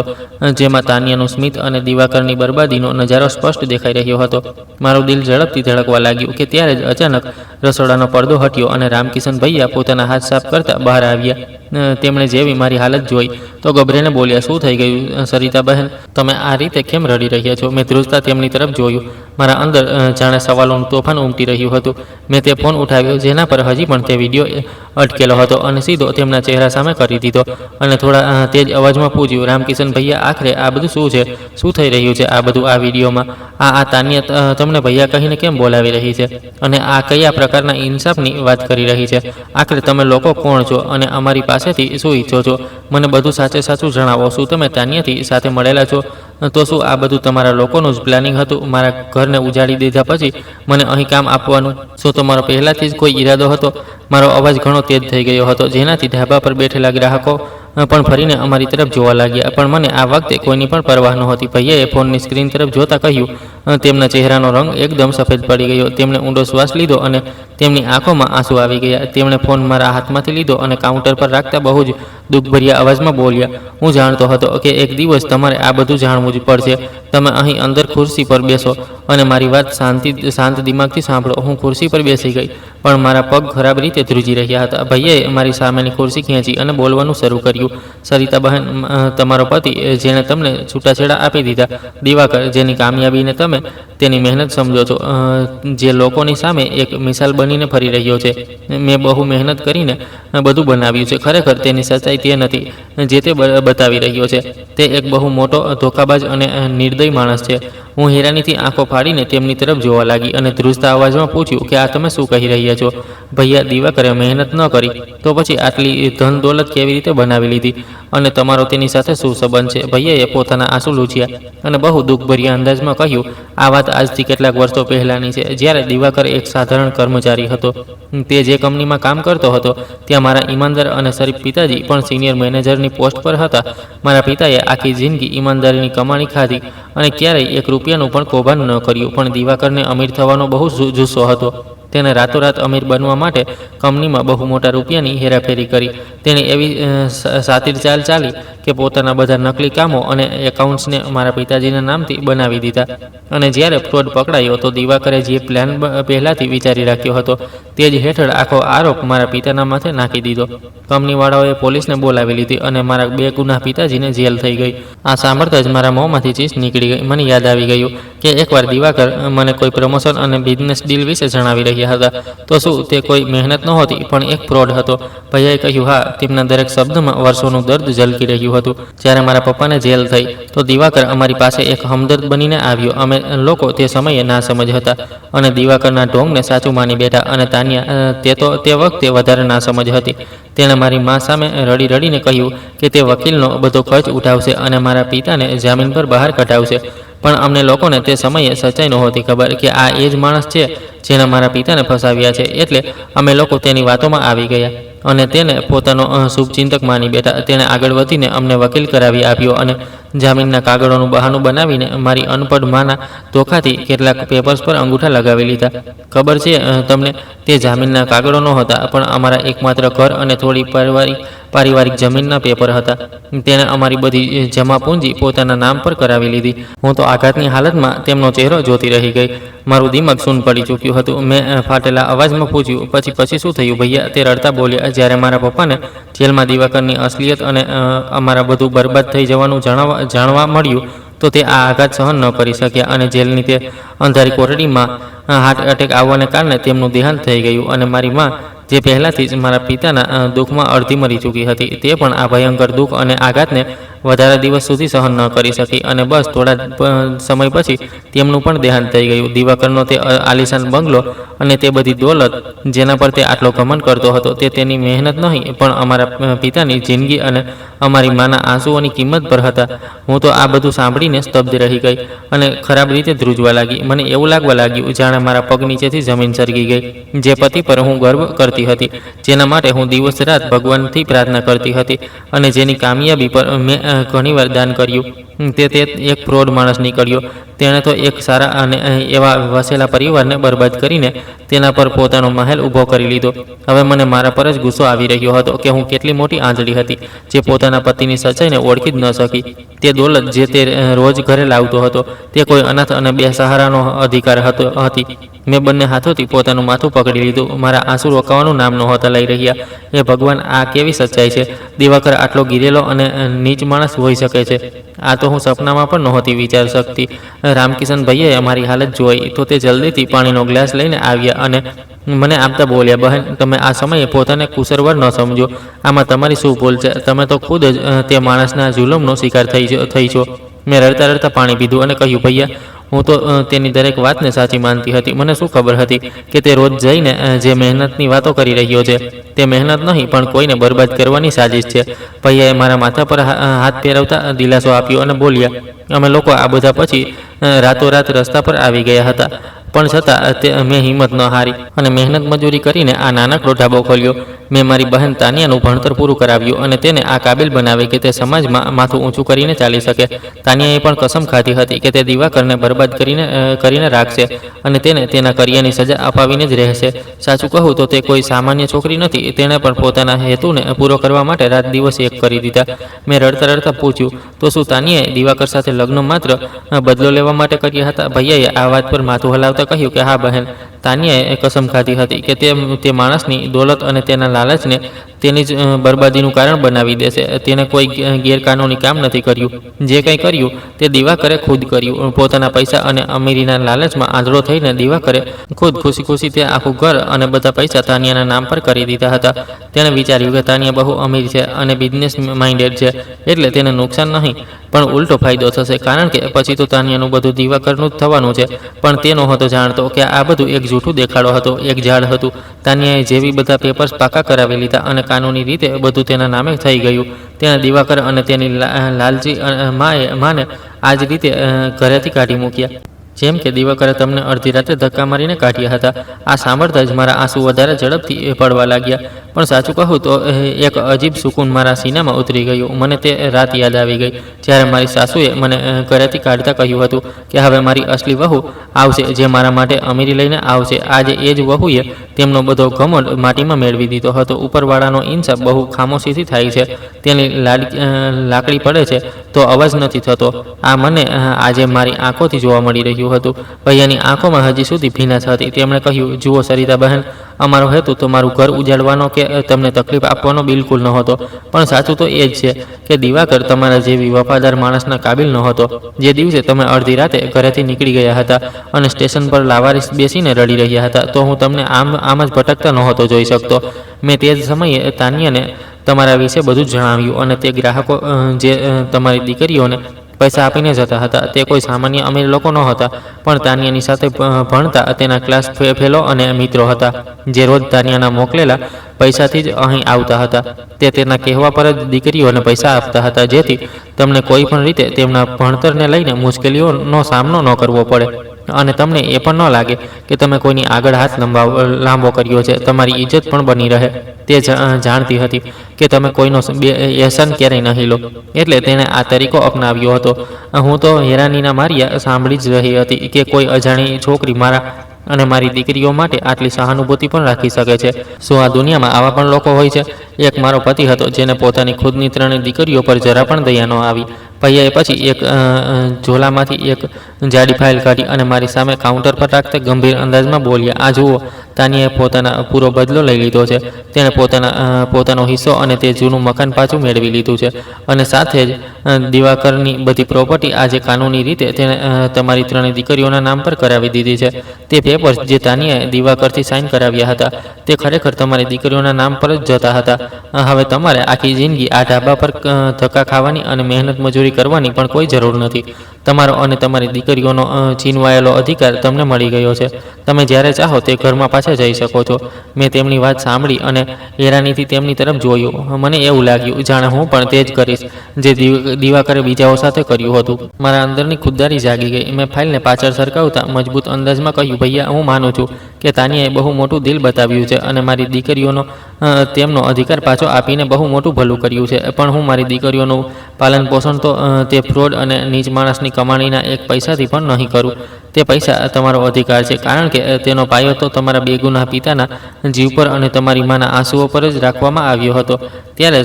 જેમાં તાનિયાનું સ્મિત અને દિવાકરની બરબાદીનો નજારો સ્પષ્ટ દેખાઈ રહ્યો હતો. મારું દિલ ઝડપથી ધડકવા લાગ્યું કે ત્યારે જ અચાનક રસોડાનો પડદો હટ્યો અને રામકિશન ભૈયા પોતાના હાથ સાફ કરતા બહાર આવ્યા. તેમણે જેવી મારી હાલત જોઈ તો ગભરાઈને બોલ્યા, શું થઈ ગયું સરિતા બહેન? તમે આ રીતે કેમ રડી રહ્યા છો? મેં ધ્રુજતા તેમની તરફ જોયું. મારા અંદર જાણે સવાલોનું તોફાન ઉમટી રહ્યું હતું. મેં તે ફોન ઉઠાવ્યો જેના પર હજી પણ તે વિડીયો અટકેલો હતો અને સીધો તેમના ચહેરા સામે કરી દીધો અને થોડા તેજ અવાજમાં પૂછ્યું, રામકિશન ભૈયા, આખરે આ બધું શું છે? શું થઈ રહ્યું છે આ બધું આ વિડીયોમાં? આ તાનિયા તમને ભૈયા કહીને કેમ બોલાવી રહી છે અને આ કયા પ્રકારના ઇન્સાફની વાત કરી રહી છે? આખરે તમે લોકો કોણ છો અને અમારી પાસેથી શું ઈચ્છો છો? મને બધું સાચું જણાવો. શું તમે તાનિયાથી સાથે મળેલા છો? તો શું આ બધું તમારા લોકોનું જ પ્લાનિંગ હતું? મારા ઘરને ઉજાડી દીધા પછી મને અહીં કામ આપવાનું? શું તમારો પહેલાંથી જ કોઈ ઈરાદો હતો? મારો અવાજ ઘણો તેજ થઈ ગયો હતો, જેનાથી ઢાબા પર બેઠેલા ગ્રાહકો પણ ફરીને અમારી તરફ જોવા લાગ્યા, પણ મને આ વખતે કોઈની પણ પરવાહ નહોતી. ભૈયાએ ફોનની સ્ક્રીન તરફ જોતા કહ્યું, તેમના ચહેરાનો રંગ એકદમ સફેદ પડી ગયો. તેમણે ઊંડો શ્વાસ લીધો અને તેમની આંખોમાં આંસુ આવી ગયા. તેમણે ફોન મારા હાથમાંથી લીધો અને કાઉન્ટર પર રાખતા બહુ જ દુઃખભર્યા અવાજમાં બોલ્યા, હું જાણતો હતો કે એક દિવસ તમારે આ બધું જાણવું જ પડશે. તમે અહીં અંદર ખુરશી પર બેસો અને મારી વાત શાંત દિમાગથી સાંભળો. હું ખુરશી પર બેસી ગઈ, પણ મારા પગ ખરાબ રીતે ધ્રુજી રહ્યા હતા. ભૈયાએ મારી સામેની ખુરશી ખેંચી અને બોલવાનું શરૂ કર્યું. સરિતા બહેન, તમારો પતિ જેણે તમને છૂટાછેડા આપી દીધા, દિવાકર, જેની કામયાબીને તમે તેની મહેનત સમજો છો, જે લોકોની સામે એક મિસાલ બનીને ફરી રહ્યો છે. મેં બહુ મહેનત કરીને બધું બનાવ્યું છે. ખરેખર તેની સચ્ચાઈ તે નથી જે તે બતાવી રહ્યો છે. તે એક બહુ મોટો ધોકાબાજ અને નિર્દય માણસ છે. હું હેરાનીથી આંખો ફાડીને તેમની તરફ જોવા લાગી અને ધ્રુજતા અવાજમાં પૂછ્યું કે આ તમે શું કહી રહ્યા છો? ભૈયા, દિવાકરે મહેનત ન કરી તો પછી આટલી ધન દોલત કેવી રીતે બનાવી લીધી? અને તમારો તેની સાથે શું સંબંધ છે? ભૈયાએ પોતાના આંસુ લૂછ્યા અને બહુ દુઃખભર્યા અંદાજમાં કહ્યું, આ વાત આજથી કેટલાક વર્ષો પહેલાંની છે, જ્યારે દિવાકર એક સાધારણ કર્મચારી હતો. તે જે કંપનીમાં કામ કરતો હતો ત્યાં મારા ઈમાનદાર અને શરીફ પિતાજી પણ સિનિયર મેનેજરની પોસ્ટ પર હતા. મારા પિતાએ આખી જિંદગી ઈમાનદારીની કમાણી ખાધી અને ક્યારેય એક રૂપિયાનું પણ કૌભાંડ ન કર્યું. પણ દિવાકરને અમીર થવાનો બહુ જુસ્સો હતો. તેને રાતોરાત અમીર બનવા માટે કંપનીમાં બહુ મોટા રૂપિયાની હેરાફેરી કરી. તેણે એવી સાતીર ચાલ ચાલી કે પોતાના બધા નકલી કામો અને એકાઉન્ટ્સને મારા પિતાજીના નામથી બનાવી દીધા. અને જ્યારે ફ્રોડ પકડાયો તો દિવાકરે જે પ્લાન પહેલાંથી વિચારી રાખ્યો હતો તે જ હેઠળ આખો આરોપ મારા પિતાના માથે નાખી દીધો. કંપનીવાળાઓએ પોલીસને બોલાવી લીધી અને મારા બેગુનાહ પિતાજીને જેલ થઈ ગઈ. આ સાંભળતા જ મારા મોંમાંથી ચીસ નીકળી ગઈ. મને યાદ આવી ગયું કે એકવાર દિવાકર મને કોઈ પ્રમોશન અને બિઝનેસ ડીલ વિશે જણાવી રહ્યા હતા. તો શું તે કોઈ મહેનત નહોતી, પણ એક ફ્રોડ હતો? ભૈયાએ કહ્યું, હા. તેમના દરેક શબ્દમાં વર્ષોનું દર્દ ઝલકી રહ્યું હતું. જ્યારે મારા પપ્પાને જેલ થઈ તો દિવાકર અમારી પાસે એક હમદર્દ બનીને આવ્યો. અમે લોકો તે સમયે ના સમજ હતા અને દિવાકરના ઢોંગને સાચું માની બેઠા. અને તાન્યા, તે વખતે વધારે ના સમજ હતી. તેણે મારી મા સામે રડી રડીને કહ્યું કે તે વકીલનો બધો ખર્ચ ઉઠાવશે અને મારા પિતાને જામીન પર બહાર કઢાવશે. પણ અમને લોકોને તે સમયે સચ્ચાઈ નહોતી ખબર કે આ એ જ માણસ છે જેણે મારા પિતાને ફસાવ્યા છે. એટલે અમે લોકો તેની વાતોમાં આવી ગયા અને તેને પોતાનો શુભચિંતક માની બેઠા. તેણે આગળ વધીને અમને વકીલ કરાવી આપ્યો અને જામીનના કાગળોનું બહાનું બનાવીને મારી અનપઢ માના ધોખાથી કેટલાક પેપર્સ પર અંગૂઠા લગાવી લીધા. ખબર છે તમને, તે જામીનના કાગળો નહોતા, પણ અમારા એકમાત્ર ઘર અને થોડી પારિવારિક જમીનના પેપર હતા. તેણે અમારી બધી જમા પૂંજી પોતાના નામ પર કરાવી લીધી. હું તો આઘાતની હાલતમાં તેમનો ચહેરો જોતી રહી ગઈ. મારું દિમાગ સૂન પડી ચૂક્યું હતું. મેં ફાટેલા અવાજમાં પૂછ્યું, પછી શું થયું ભૈયા? તે રડતા બોલ્યા, જ્યારે મારા પપ્પાને જેલમાં દિવાકરની અસલિયત અને અમારા બધું બરબાદ થઈ જવાનું જાણવા મળ્યું તો તે આ આઘાત સહન ન કરી શક્યા અને જેલની તે અંધારી કોટડીમાં હાર્ટ એટેક આવવાને કારણે તેમનું દેહાંત થઈ ગયું. અને મારી માં, જે પહેલાંથી જ મારા પિતાના દુઃખમાં અડધી મરી ચૂકી હતી, તે પણ આ ભયંકર દુઃખ અને આઘાતને વધારે દિવસ સુધી સહન ન કરી શકી અને બસ થોડા સમય પછી તેમનું પણ દેહાંત થઈ ગયું. દિવાકરનો તે આલિશાન બંગલો અને તે બધી દોલત જેના પર તે આટલો ઘમંડ કરતો હતો, તે તેની મહેનત નહીં પણ અમારા પિતાની જિંદગી અને અમારી માના આંસુઓની કિંમત પર હતા. હું તો આ બધું સાંભળીને સ્તબ્ધ રહી ગઈ અને ખરાબ રીતે ધ્રુજવા લાગી. મને એવું લાગવા લાગ્યું જાણે મારા પગ નીચેથી જમીન સરકી ગઈ. જે પતિ પર હું ગર્વ કરતી હતી, જેના માટે હું દિવસ રાત ભગવાનથી પ્રાર્થના કરતી હતી અને જેની કામયાબી પર મેં ઘણીવાર દાન કર્યું, તે એક ફ્રોડ માણસ નીકળ્યો. તેણે તો એક સારા અને એવા વસેલા પરિવારને બરબાદ કરીને તેના પર પોતાનો મહેલ ઊભો કરી લીધો. હવે મને મારા પર જ ગુસ્સો આવી રહ્યો હતો કે હું કેટલી મોટી આંધળી હતી જે પોતાના પતિની સચ્ચાઈને ઓળખી જ ન શકી. તે દોલત જે તે રોજ ઘરે લાવતો હતો તે કોઈ અનાથ અને બેસહારાનો અધિકાર હતી. મેં બંને હાથોથી પોતાનું માથું પકડી લીધું. મારા આંસુ રોકાવાનું નામ નહોતા લઈ રહ્યા. એ ભગવાન, આ કેવી સચ્ચાઈ છે? દિવાકર આટલો ગીરેલો અને નીચ માણસ હોઈ શકે છે? આ તો હું સપનામાં પણ નહોતી વિચારી શકતી. રામકિશન ભૈયાએ અમારી હાલત જોઈ તો તે જલ્દીથી પાણીનો ગ્લાસ લઈને આવ્યા અને મને આપતા બોલ્યા, બહેન, તમે આ સમયે પોતાને કુસરવાર ન સમજો. આમાં તમારી શું ભૂલ છે? તમે તો ખુદ જ તે માણસના જુલમનો શિકાર થઈ છો. મેં રડતા રડતા પાણી પીધું અને કહ્યું, ભૈયા, હું તો તેની દરેક વાતને સાચી માનતી હતી. મને શું ખબર હતી કે તે રોજ જઈને જે મહેનતની વાતો કરી રહ્યો છે તે મહેનત નહીં પણ કોઈને બરબાદ કરવાની સાજિશ છે. ભૈયાએ મારા માથા પર હાથ ફેરવતા દિલાસો આપ્યો અને બોલ્યા, અમે લોકો આ બધા પછી રાતોરાત રસ્તા પર આવી ગયા હતા, પણ છતાં મેં હિંમત ન હારી અને મહેનત મજૂરી કરીને આ નાનકડો ઢાબો ખોલ્યો. મેં મારી બહેન તાનિયાનું ભણતર પૂરું કરાવ્યું અને તેને આ કાબિલ બનાવી કે તે સમાજમાં માથું ઊંચું કરીને ચાલી શકે. તાનિયાએ પણ કસમ ખાધી હતી કે તે દિવાકરને બરબાદ કરીને રાખશે અને તેને તેના કરિયરની સજા અપાવીને જ રહેશે. સાચું કહું તો તે કોઈ સામાન્ય છોકરી નથી. તેણે પણ પોતાના હેતુને પૂરો કરવા માટે રાત દિવસ એક કરી દીધા. મેં રડતા રડતા પૂછ્યું, તો શું તાનિયાએ દિવાકર સાથે લગ્ન માત્ર બદલો લેવા માટે કર્યા હતા? ભૈયાએ આ વાત પર માથું હલાવતા કહ્યું કે હા બહેન, તાનિયાએ કસમ ખાધી હતી કે તે માણસની દોલત અને તેના લાલચને તેની જ બરબાદીનું કારણ બનાવી દેશે. તેને કોઈ ગેરકાનૂની કામ નથી કર્યું. જે કંઈ કર્યું તે દિવાકરે ખુદ કર્યું. પોતાના પૈસા અને અમીરીના લાલચમાં આંધળો થઈને દિવાકરે ખુદ ખુશી ખુશી તે આખું ઘર અને બધા પૈસા તાનિયાના નામ પર કરી દીધા હતા. તેણે વિચાર્યું કે તાનિયા બહુ અમીર છે અને બિઝનેસ માઇન્ડેડ છે, એટલે તેને નુકસાન નહીં પણ ઉલટો ફાયદો થશે, કારણ કે પછી તો તાનિયાનું બધું દિવાકરનું જ થવાનું છે. પણ તે નહોતો જાણતો કે આ બધું એક જૂઠું દેખાડો હતો, એક ઝાડ હતું. તાનિયાએ જેવી બધા પેપર્સ પાકા કરાવી લીધા અને કાનૂની રીતે બધું તેના નામે થઈ ગયું. તેણે દિવાકર અને તેની લાલચી માને આ જ રીતે ઘરેથી કાઢી મૂક્યા, જેમ કે દિવાકરે તમને અડધી રાતે ધક્કા મારીને કાઢ્યા હતા. આ સાંભળતા જ મારા આંસુ વધારે ઝડપથી પડવા લાગ્યા. પણ સાચું કહું તો એક અજીબ સુકૂન મારા સીનામાં ઉતરી ગયું. મને તે રાત યાદ આવી ગઈ જ્યારે મારી સાસુએ મને ઘરેથી કાઢતા કહ્યું હતું કે હવે મારી અસલી વહુ આવશે, જે મારા માટે અમીરી લઈને આવશે. આજે એ જ વહુએ તેમનો બધો ઘમંડ માટીમાં મેળવી દીધો હતો. ઉપરવાળાનો ઇન્સાફ બહુ ખામોશીથી થાય છે. તેની લાકડી પડે છે તો અવાજ નથી થતો. આ મને આજે મારી આંખોથી જોવા મળી રહ્યું હતું. ભૈયાની આંખોમાં હજી સુધી ભીનાશ હતી. તેમણે કહ્યું, જુઓ સરિતા બહેન, અમારો હેતુ તમારું ઘર ઉજાડવાનો કે તમને તકલીફ આપવાનો બિલકુલ નહોતો. પણ સાચું તો એ જ છે કે દિવાકર તમારા જેવી વફાદાર માણસના કાબિલ નહોતો. જે દિવસે તમે અડધી રાતે ઘરેથી નીકળી ગયા હતા અને સ્ટેશન પર લાવારીસ બેસીને રડી રહ્યા હતા, તો હું તમને આમ જ ભટકતા નહોતો જોઈ શકતો. મેં તે જ સમયે તાનિયાને તમારા વિશે બધું જ જણાવ્યું અને તે ગ્રાહકો જે તમારી દીકરીઓને પૈસા આપીને જતા હતા તે કોઈ સામાન્ય અમીર લોકો નહોતા, પણ તાનિયાની સાથે ભણતા તેના ક્લાસ ફેલો અને મિત્રો હતા, જે રોજ તાનિયાના મોકલેલા પૈસાથી જ અહીં આવતા હતા. તે તેના કહેવા પર જ દીકરીઓને પૈસા આપતા હતા, જેથી તમને કોઈ પણ રીતે તેમના ભણતરને લઈને મુશ્કેલીઓનો સામનો ન કરવો પડે અને તમને એ પણ ન લાગે કે તમે કોઈની આગળ હાથ લાંબો કર્યો છે. તમારી ઇજ્જત પણ બની રહે. તે જાણતી હતી કે તમે કોઈનો એહસાન ક્યારેય નહીં લો, એટલે તેણે આ તરીકો અપનાવ્યો હતો. હું તો હેરાનીના માર્યા સાંભળી જ રહી હતી કે કોઈ અજાણી છોકરી મારા અને મારી દીકરીઓ માટે આટલી સહાનુભૂતિ પણ રાખી શકે છે. શું આ દુનિયામાં આવા પણ લોકો હોય છે? એક મારો પતિ હતો જેને પોતાની ખુદની 3 દીકરીઓ પર જરા પણ દયા ન આવી. ભૈયાએ પછી એક ઝોલામાંથી એક જાડી ફાઇલ કાઢી અને મારી સામે કાઉન્ટર પર રાખતા ગંભીર અંદાજમાં બોલ્યા, આ જુઓ, તાનિયાએ પોતાના પૂરો બદલો લઈ લીધો છે. તેણે પોતાનો હિસ્સો અને તે જૂનું મકાન પાછું મેળવી લીધું છે અને સાથે જ દિવાકરની બધી પ્રોપર્ટી આજે કાનૂની રીતે તેણે તમારી 3 દીકરીઓના નામ પર કરાવી દીધી છે. તે પેપર્સ જે તાનિયાએ દિવાકરથી સાઇન કરાવ્યા હતા તે ખરેખર તમારી દીકરીઓના નામ પર જ જતા હતા. હવે તમારે આખી જિંદગી આ ઢાબા પર ધક્કા ખાવાની અને મહેનત મજૂરી કરવાની પણ કોઈ જરૂર નથી. તમારો અને તમારી દીકરીઓનો છીનવાયેલો અધિકાર તમને મળી ગયો છે. તમે જ્યારે ચાહો તે ઘરમાં પાછા જઈ શકો છો. મેં તેમની વાત સાંભળી અને હેરાનીથી તેમની તરફ જોયું. મને એવું લાગ્યું જાણે હું પણ તે જ કરીશ જે દિવાકરે બીજાઓ સાથે કર્યું હતું. મારા અંદરની ખુદદારી જાગી ગઈ. મેં ફાઇલને પાછળ સરકાવતા મજબૂત અંદાજમાં કહ્યું, ભૈયા, હું માનું છું કે તાનિયાએ બહુ મોટું દિલ બતાવ્યું છે અને મારી દીકરીઓનો તેમનો અધિકાર પાછો આપીને બહુ મોટું ભલું કર્યું છે. પણ હું મારી દીકરીઓનું પાલન પોષણ તો તે ફ્રોડ અને નીચ માણસની કમાણીના એક પૈસાથી પણ નહીં કરું. તે પૈસા તમારો અધિકાર છે, કારણ કે તેનો પાયો તો તમારા બેગુનાહ પિતાના જીવ પર અને તમારી માના આંસુઓ પર જ રાખવામાં આવ્યો હતો. ત્યારે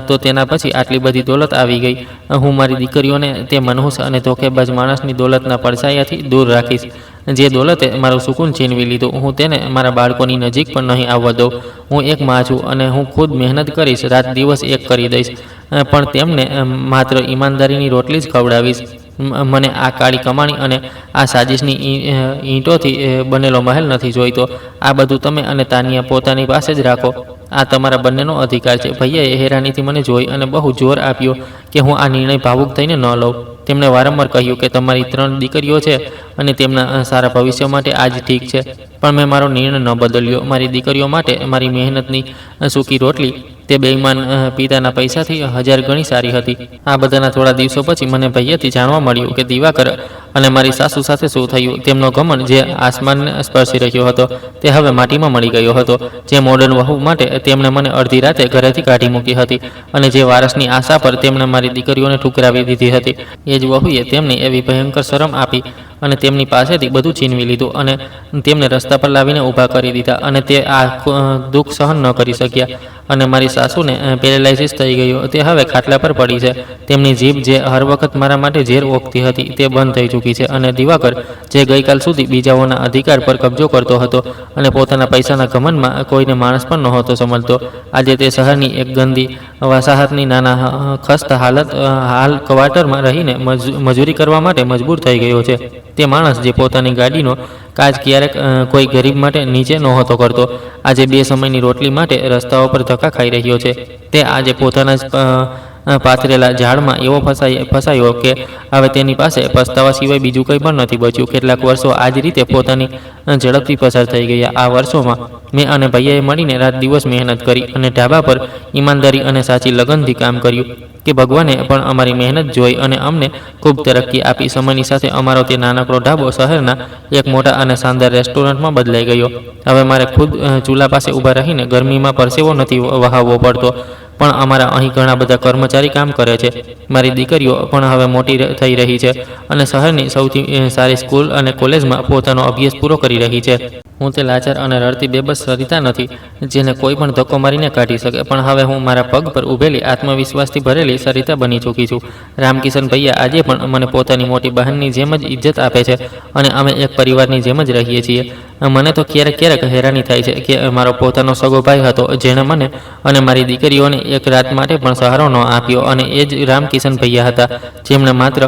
તો તેના પછી આટલી બધી દોલત આવી ગઈ. હું મારી દીકરીઓને તે મનહૂસ અને ધોખેબાજ માણસની દોલતના પડછાયાથી દૂર રાખીશ, જે દોલતે મારું સુકૂન છીનવી લીધું. હું તેને મારા બાળકોની નજીક પણ નહીં આવવા દઉં. હું એક માં છું અને હું ખુદ મહેનત કરીશ, રાત દિવસ એક કરી દઈશ, પણ તેમને માત્ર ઈમાનદારીની રોટલી જ ખવડાવીશ. મને આ કાળી કમાણી અને આ સાજિશની ઈંટોથી બનેલો મહેલ નથી જોઈતો. આ બધું તમે અને તાનિયા પોતાની પાસે જ રાખો. આ તમારા બંનેનો અધિકાર છે. ભૈયાએ હેરાનીથી મને જોઈ અને બહુ જોર આપ્યો કે હું આ નિર્ણય ભાવુક થઈને ન લઉં. તેમણે વારંવાર કહ્યું કે તમારી 3 દીકરીઓ છે અને તેમના સારા ભવિષ્ય માટે આ જ ઠીક છે. પણ મેં મારો નિર્ણય ન બદલ્યો. મારી દીકરીઓ માટે મારી મહેનતની સૂકી રોટલી તે બેઈમાન પિતાના પૈસાથી 1000 ગણી સારી હતી. આ બધાના થોડા દિવસો પછી મને ભૈયાથી જાણવા મળ્યું કે દિવાકર અને મારી સાસુ સાથે શું થયું. તેમનો ગમન જે આસમાનને સ્પર્શી રહ્યો હતો તે હવે માટીમાં મળી ગયો હતો. જે મોડર્ન વહુ માટે તેમણે મને અડધી રાતે ઘરેથી કાઢી મૂકી હતી અને જે વારસની આશા પર તેમણે મારી દીકરીઓને ઠુકરાવી દીધી હતી, એ જ વહુએ તેમને એવી ભયંકર શરમ આપી અને તેમની પાસેથી બધું છીનવી લીધું અને તેમને રસ્તા પર લાવીને ઊભા કરી દીધા. અને તે આ દુઃખ સહન ન કરી શક્યા અને મારી સાસુને પેરેલાઇસિસ થઈ ગયો. તે હવે ખાટલા પર પડી છે. તેમની જીભ જે હર વખત મારા માટે ઝેર ઓકતી હતી તે બંધ થઈ ચૂકી છે. અને દિવાકર જે ગઈકાલ સુધી બીજાઓના અધિકાર પર કબજો કરતો હતો અને પોતાના પૈસાના ઘમંડમાં કોઈને માણસ પણ નહોતો સમજતો, આજે તે શહેરની એક ગંદી વસાહતની નાના ખસ્તા હાલ ક્વાર્ટરમાં રહીને મજૂરી કરવા માટે મજબૂર થઈ ગયો છે. તે માણસ જે પોતાની ગાડીનો કાચ ક્યારેક કોઈ ગરીબ માટે નીચે નહોતો કરતો, આજે 2 સમયની રોટલી માટે રસ્તાઓ પર ધક્કા ખાઈ રહ્યો છે. તે આજે પોતાના જ પાથરેલા ઝાડમાં એવો ફસાયો કે હવે તેની પાસે પસ્તાવા સિવાય બીજું કંઈ પણ નથી બચ્યું. કેટલાક વર્ષો આ જ રીતે પોતાની ઝડપથી પસાર થઈ ગયા. આ વર્ષોમાં મેં અને ભૈયાએ મળીને રાત દિવસ મહેનત કરી અને ઢાબા પર ઈમાનદારી અને સાચી લગનથી કામ કર્યું કે ભગવાને પણ અમારી મહેનત જોઈ અને અમને ખૂબ તરક્કી આપી. સમયની સાથે અમારો તે નાનકડો ઢાબો શહેરના એક મોટા અને શાનદાર રેસ્ટોરન્ટમાં બદલાઈ ગયો. હવે મારે ખુદ ચૂલા પાસે ઊભા રહીને ગરમીમાં પરસેવો નથી વહાવવો પડતો, પણ અમારા અહીં ઘણા બધા કર્મચારી કામ કરે છે. મારી દીકરીઓ પણ હવે મોટી થઈ રહી છે અને શહેરની સૌથી સારી સ્કૂલ અને કોલેજમાં પોતાનો અભ્યાસ પૂરો કરી રહી છે. હું તે લાચાર અને રડતી બેબસ સરિતા નથી જેને કોઈ પણ ધક્કો મારીને કાઢી શકે, પણ હવે હું મારા પગ પર ઊભેલી આત્મવિશ્વાસથી ભરેલી સરિતા બની ચૂકી છું. રામકિશન ભૈયા આજે પણ મને પોતાની મોટી બહેનની જેમ જ ઇજ્જત આપે છે અને અમે એક પરિવારની જેમ જ રહીએ છીએ. મને તો ક્યારેક હેરાની થાય છે કે મારો પોતાનો સગો ભાઈ હતો જેણે મને અને મારી દીકરીઓને એક રાત માટે પણ સહારો ન આપ્યો, અને એ જ રામકિશન ભૈયા હતા જેમણે માત્ર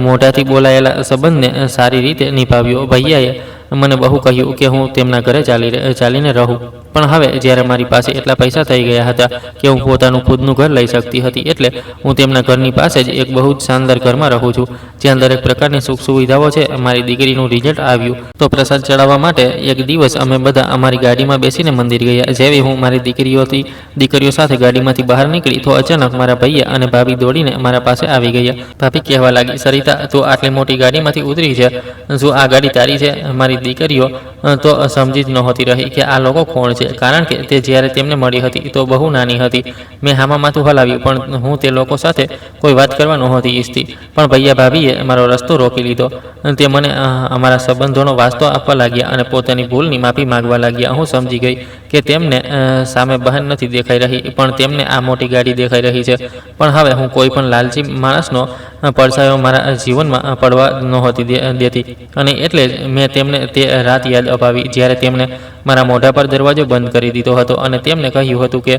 મોઢાથી બોલાયેલા સંબંધને સારી રીતે નિભાવ્યો. ભૈયાએ મને બહુ કહ્યું કે હું તેમના ઘરે ચાલીને રહું, પણ હવે જ્યારે મારી પાસે એટલા પૈસા થઈ ગયા હતા કે હું પોતાનું ખુદનું ઘર લઈ શકતી હતી, એટલે હું તેમના ઘરની પાસે જ એક બહુ જ શાનદાર ઘરમાં રહું છું જ્યાં દરેક પ્રકારની સુખ સુવિધાઓ છે. મારી દીકરીનું રિઝલ્ટ આવ્યું તો પ્રસાદ ચડાવવા માટે એક દિવસ અમે બધા અમારી ગાડીમાં બેસીને મંદિર ગયા. જેવી હું મારી દીકરીઓ સાથે ગાડીમાંથી બહાર નીકળી તો અચાનક મારા ભૈયા અને ભાભી દોડીને મારા પાસે આવી ગયા. ભાભી કહેવા લાગી, સરિતા, તું આટલી મોટી ગાડીમાંથી ઉતરી છે, શું આ ગાડી તારી છે? મારી દીકરીઓ તો સમજી જ નહોતી રહી કે આ લોકો કોણ છે, કારણ કે તે જ્યારે તેમને મળી હતી તો બહુ નાની હતી. મેં હામાં માથું હલાવ્યું, પણ હું તે લોકો સાથે કોઈ વાત કરવા નહોતી ઈચ્છતી. પણ ભૈયા ભાભીએ મારો રસ્તો રોકી લીધો. તે મને અમારા સંબંધોનો વાસ્તો આપવા લાગ્યા અને પોતાની ભૂલની માફી માંગવા લાગ્યા. હું સમજી ગઈ કે તેમને સામે બહેન નથી દેખાઈ રહી, પણ તેમને આ મોટી ગાડી દેખાઈ રહી છે. પણ હવે હું કોઈ પણ લાલચી માણસનો પડછાયો મારા જીવનમાં પડવા નહોતી દેતી, અને એટલે જ મેં તેમને તે રાત યાદ અપાવી જ્યારે તેમણે મારા મોઢા પર દરવાજો બંધ કરી દીધો હતો અને તેમને કહ્યું હતું કે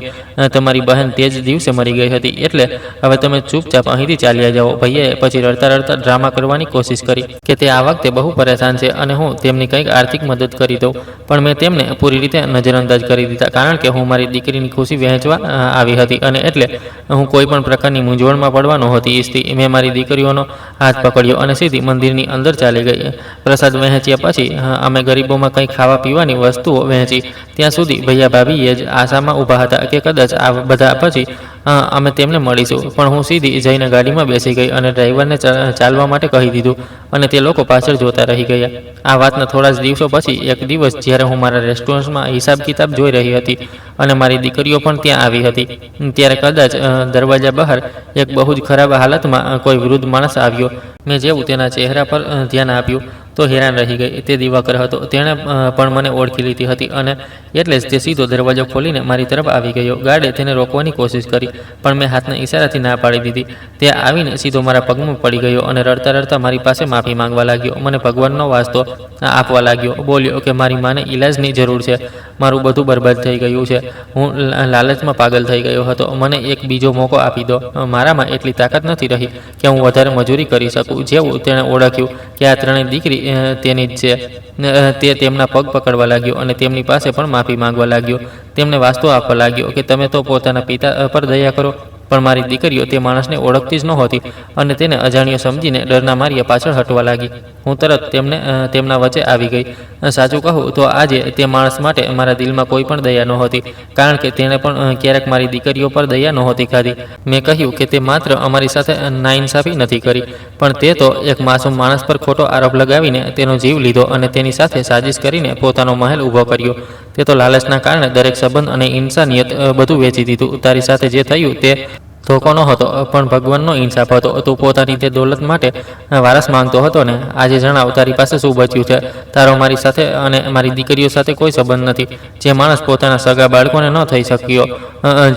તમારી બહેન તે જ દિવસે મરી ગઈ હતી, એટલે હવે તમે ચૂપચાપ અહીંથી ચાલ્યા જાઓ. ભૈયાએ પછી રડતા ડ્રામા કરવાની કોશિશ કરી કે તે આ વખતે બહુ પરેશાન છે અને હું તેમની કંઈક આર્થિક મદદ કરી દઉં, પણ મેં તેમને પૂરી રીતે નજરઅંદાજ કરી દીધા, કારણ કે હું મારી દીકરીની ખુશી વહેંચવા આવી હતી અને એટલે હું કોઈ પણ પ્રકારની મૂંઝવણમાં પડવા નહોતી ઈચ્છતી. મેં મારી દીકરીઓનો હાથ પકડ્યો અને સીધી મંદિરની અંદર ચાલી ગઈ. પ્રસાદ વહેંચ્યા પછી અમે ગરીબોમાં કંઈ ખાવા પીવાની વસ્તુઓ વહેંચી. ત્યાં સુધી ભૈયા ભાભીએ જ આશામાં ઊભા હતા કે કદાચ આ બધા પછી અમે તેમને મળીશું, પણ હું સીધી જઈને ગાડીમાં બેસી ગઈ અને ડ્રાઈવરને ચાલવા માટે કહી દીધું અને તે લોકો પાછળ જોતા રહી ગયા. આ વાતના થોડા જ દિવસો પછી એક દિવસ જ્યારે હું મારા રેસ્ટોરન્ટમાં હિસાબ કિતાબ જોઈ રહી હતી અને મારી દીકરીઓ પણ ત્યાં આવી હતી, ત્યારે કદાચ દરવાજા બહાર એક બહુ જ ખરાબ હાલતમાં કોઈ વૃદ્ધ માણસ આવ્યો. મેં જેવું તેના ચહેરા પર ધ્યાન આપ્યું તો હેરાન રહી ગઈ. તે દિવાકર હતો. તેણે પણ મને ઓળખી લીધી હતી અને એટલે જ તે સીધો દરવાજો ખોલીને મારી તરફ આવી ગયો. ગાર્ડે તેને રોકવાની કોશિશ કરી, પણ મેં હાથના ઈશારાથી ના પાડી દીધી. તે આવીને સીધો મારા પગમાં પડી ગયો અને રડતા મારી પાસે માફી માંગવા લાગ્યો. મને ભગવાનનો વાસ્તો આપવા લાગ્યો. બોલ્યો કે મારી માને ઈલાજની જરૂર છે, મારું બધું બરબાદ થઈ ગયું છે, હું લાલચમાં પાગલ થઈ ગયો હતો, મને એક બીજો મોકો આપી દો. મારામાં એટલી તાકાત નથી રહી કે હું વધારે મજૂરી કરી શકું. જેવું તેણે ઓળખ્યું કે આ ત્રણેય દીકરી તેની જ છે, તે તેમના પગ પકડવા લાગ્યો અને તેમની પાસે પણ માફી માંગવા લાગ્યો. તેમને વાસ્તો આપવા લાગ્યો કે તમે તો પોતાના પિતા પર દયા કરો, પણ મારી દીકરીઓ તે માણસને ઓળખતી જ નહોતી અને તેને અજાણ્યો સમજીને ડરના માર્યા પાછળ હટવા લાગી. હું તરત તેમના વચ્ચે આવી ગઈ. સાચું કહું તો આજે તે માણસ માટે મારા દિલમાં કોઈ પણ દયા નહોતી, કારણ કે તેણે પણ ક્યારેક મારી દીકરીઓ પર દયા નહોતી ખાધી. મેં કહ્યું કે તે માત્ર અમારી સાથે નાઇન્સાફી નથી કરી, પણ તે તો એક માસૂમ માણસ પર ખોટો આરોપ લગાવીને તેનો જીવ લીધો અને તેની સાથે સાજિશ કરીને પોતાનો મહેલ ઊભો કર્યો. તે તો લાલચના કારણે દરેક સંબંધ અને ઇન્સાનિયત બધું વેચી દીધું. તારી સાથે જે થયું તે ધોકો ન હતો, પણ ભગવાનનો ઇન્સાફ હતો. તું પોતાની તે દોલત માટે વારસ માંગતો હતો ને? આજે જણાવ, તારી પાસે શું બચ્યું છે? તારો મારી સાથે અને મારી દીકરીઓ સાથે કોઈ સંબંધ નથી. જે માણસ પોતાના સગા બાળકોને ન થઈ શક્યો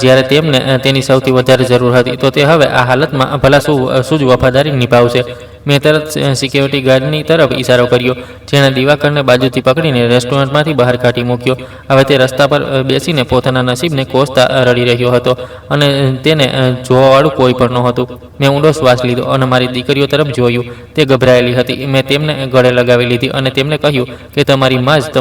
જ્યારે તેમને તેની સૌથી વધારે જરૂર હતી, તો તે હવે આ હાલતમાં ભલા શું જ વફાદારી નિભાવશે? મેં તરત સિક્યોરિટી ગાર્ડની તરફ ઇશારો કર્યો, જેણે દિવાકરને બાજુથી પકડીને રેસ્ટોરન્ટમાંથી બહાર કાઢી મૂક્યો. હવે તે રસ્તા પર બેસીને પોતાના નસીબને કોસતા રડી રહ્યો હતો અને તેને જોવાવાળું કોઈ પણ નહોતું. મેં ઊંડો શ્વાસ લીધો અને મારી દીકરીઓ તરફ જોયું. તે ગભરાયેલી હતી. મેં તેમને ગળે લગાવી લીધી અને તેમને કહ્યું કે તમારી માં જ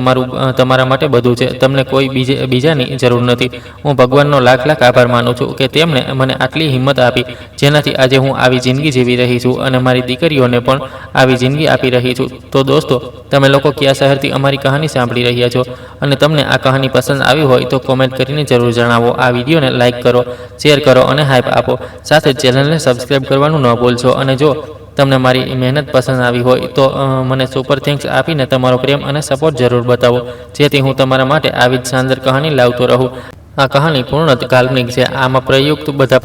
તમારા માટે બધું છે. તમને કોઈ બીજાની જરૂર નથી. હું ભગવાનનો લાખ લાખ આભાર માનું છું કે તેમણે મને આટલી હિંમત આપી, જેનાથી આજે હું આવી જિંદગી જીવી રહી છું અને મારી દીકરીઓને પણ આવી જિંદગી આપી રહી છું. તો દોસ્તો, તમે લોકો કયા શહેરથી અમારી કહાની સાંભળી રહ્યા છો અને તમને આ કહાની પસંદ આવી હોય તો કોમેન્ટ કરીને જરૂર જણાવો. આ વિડીયોને લાઇક કરો, શેર કરો અને હાઈપ આપો. સાથે ચેનલને સબસ્ક્રાઈબ કરવાનું ન ભૂલશો. અને જો તમને મારી મહેનત પસંદ આવી હોય તો મને સુપર થેન્ક્સ આપીને તમારો પ્રેમ અને સપોર્ટ જરૂર બતાવો, જેથી હું તમારા માટે આવી જ શાનદાર કહાની લાવતો રહું. આ કહાની પૂર્ણ કાલ્પનિક છે. આમાં પ્રયુક્ત બધા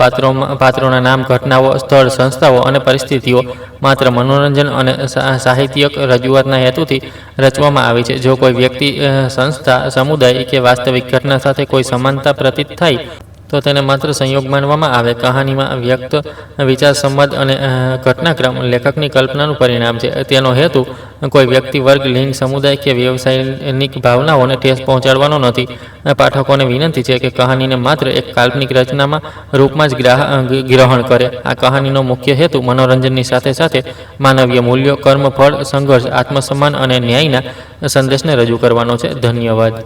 પાત્રોના નામ, ઘટનાઓ, સ્થળ, સંસ્થાઓ અને પરિસ્થિતિઓ માત્ર મનોરંજન અને સાહિત્યિક રજૂઆતના હેતુથી રચવામાં આવી છે. જો કોઈ વ્યક્તિ, સંસ્થા, સમુદાય કે વાસ્તવિક ઘટના સાથે કોઈ સમાનતા પ્રતીત થાય તો તેને માત્ર સંયોગ માનવામાં આવે. કહાનીમાં વ્યક્ત વિચાર, સંવાદ અને ઘટનાક્રમ લેખકની કલ્પનાનું પરિણામ છે. તેનો હેતુ કોઈ વ્યક્તિ, વર્ગ, લિંગ, સમુદાય કે વ્યવસાયિક ભાવનાઓને ઠેસ પહોંચાડવાનો નથી. પાઠકોને વિનંતી છે કે કહાનીને માત્ર એક કાલ્પનિક રચનામાં રૂપમાં જ ગ્રહણ કરે. આ કહાનીનો મુખ્ય હેતુ મનોરંજનની સાથે સાથે માનવીય મૂલ્યો, કર્મ, ફળ, સંઘર્ષ, આત્મસન્માન અને ન્યાયના સંદેશને રજૂ કરવાનો છે. ધન્યવાદ.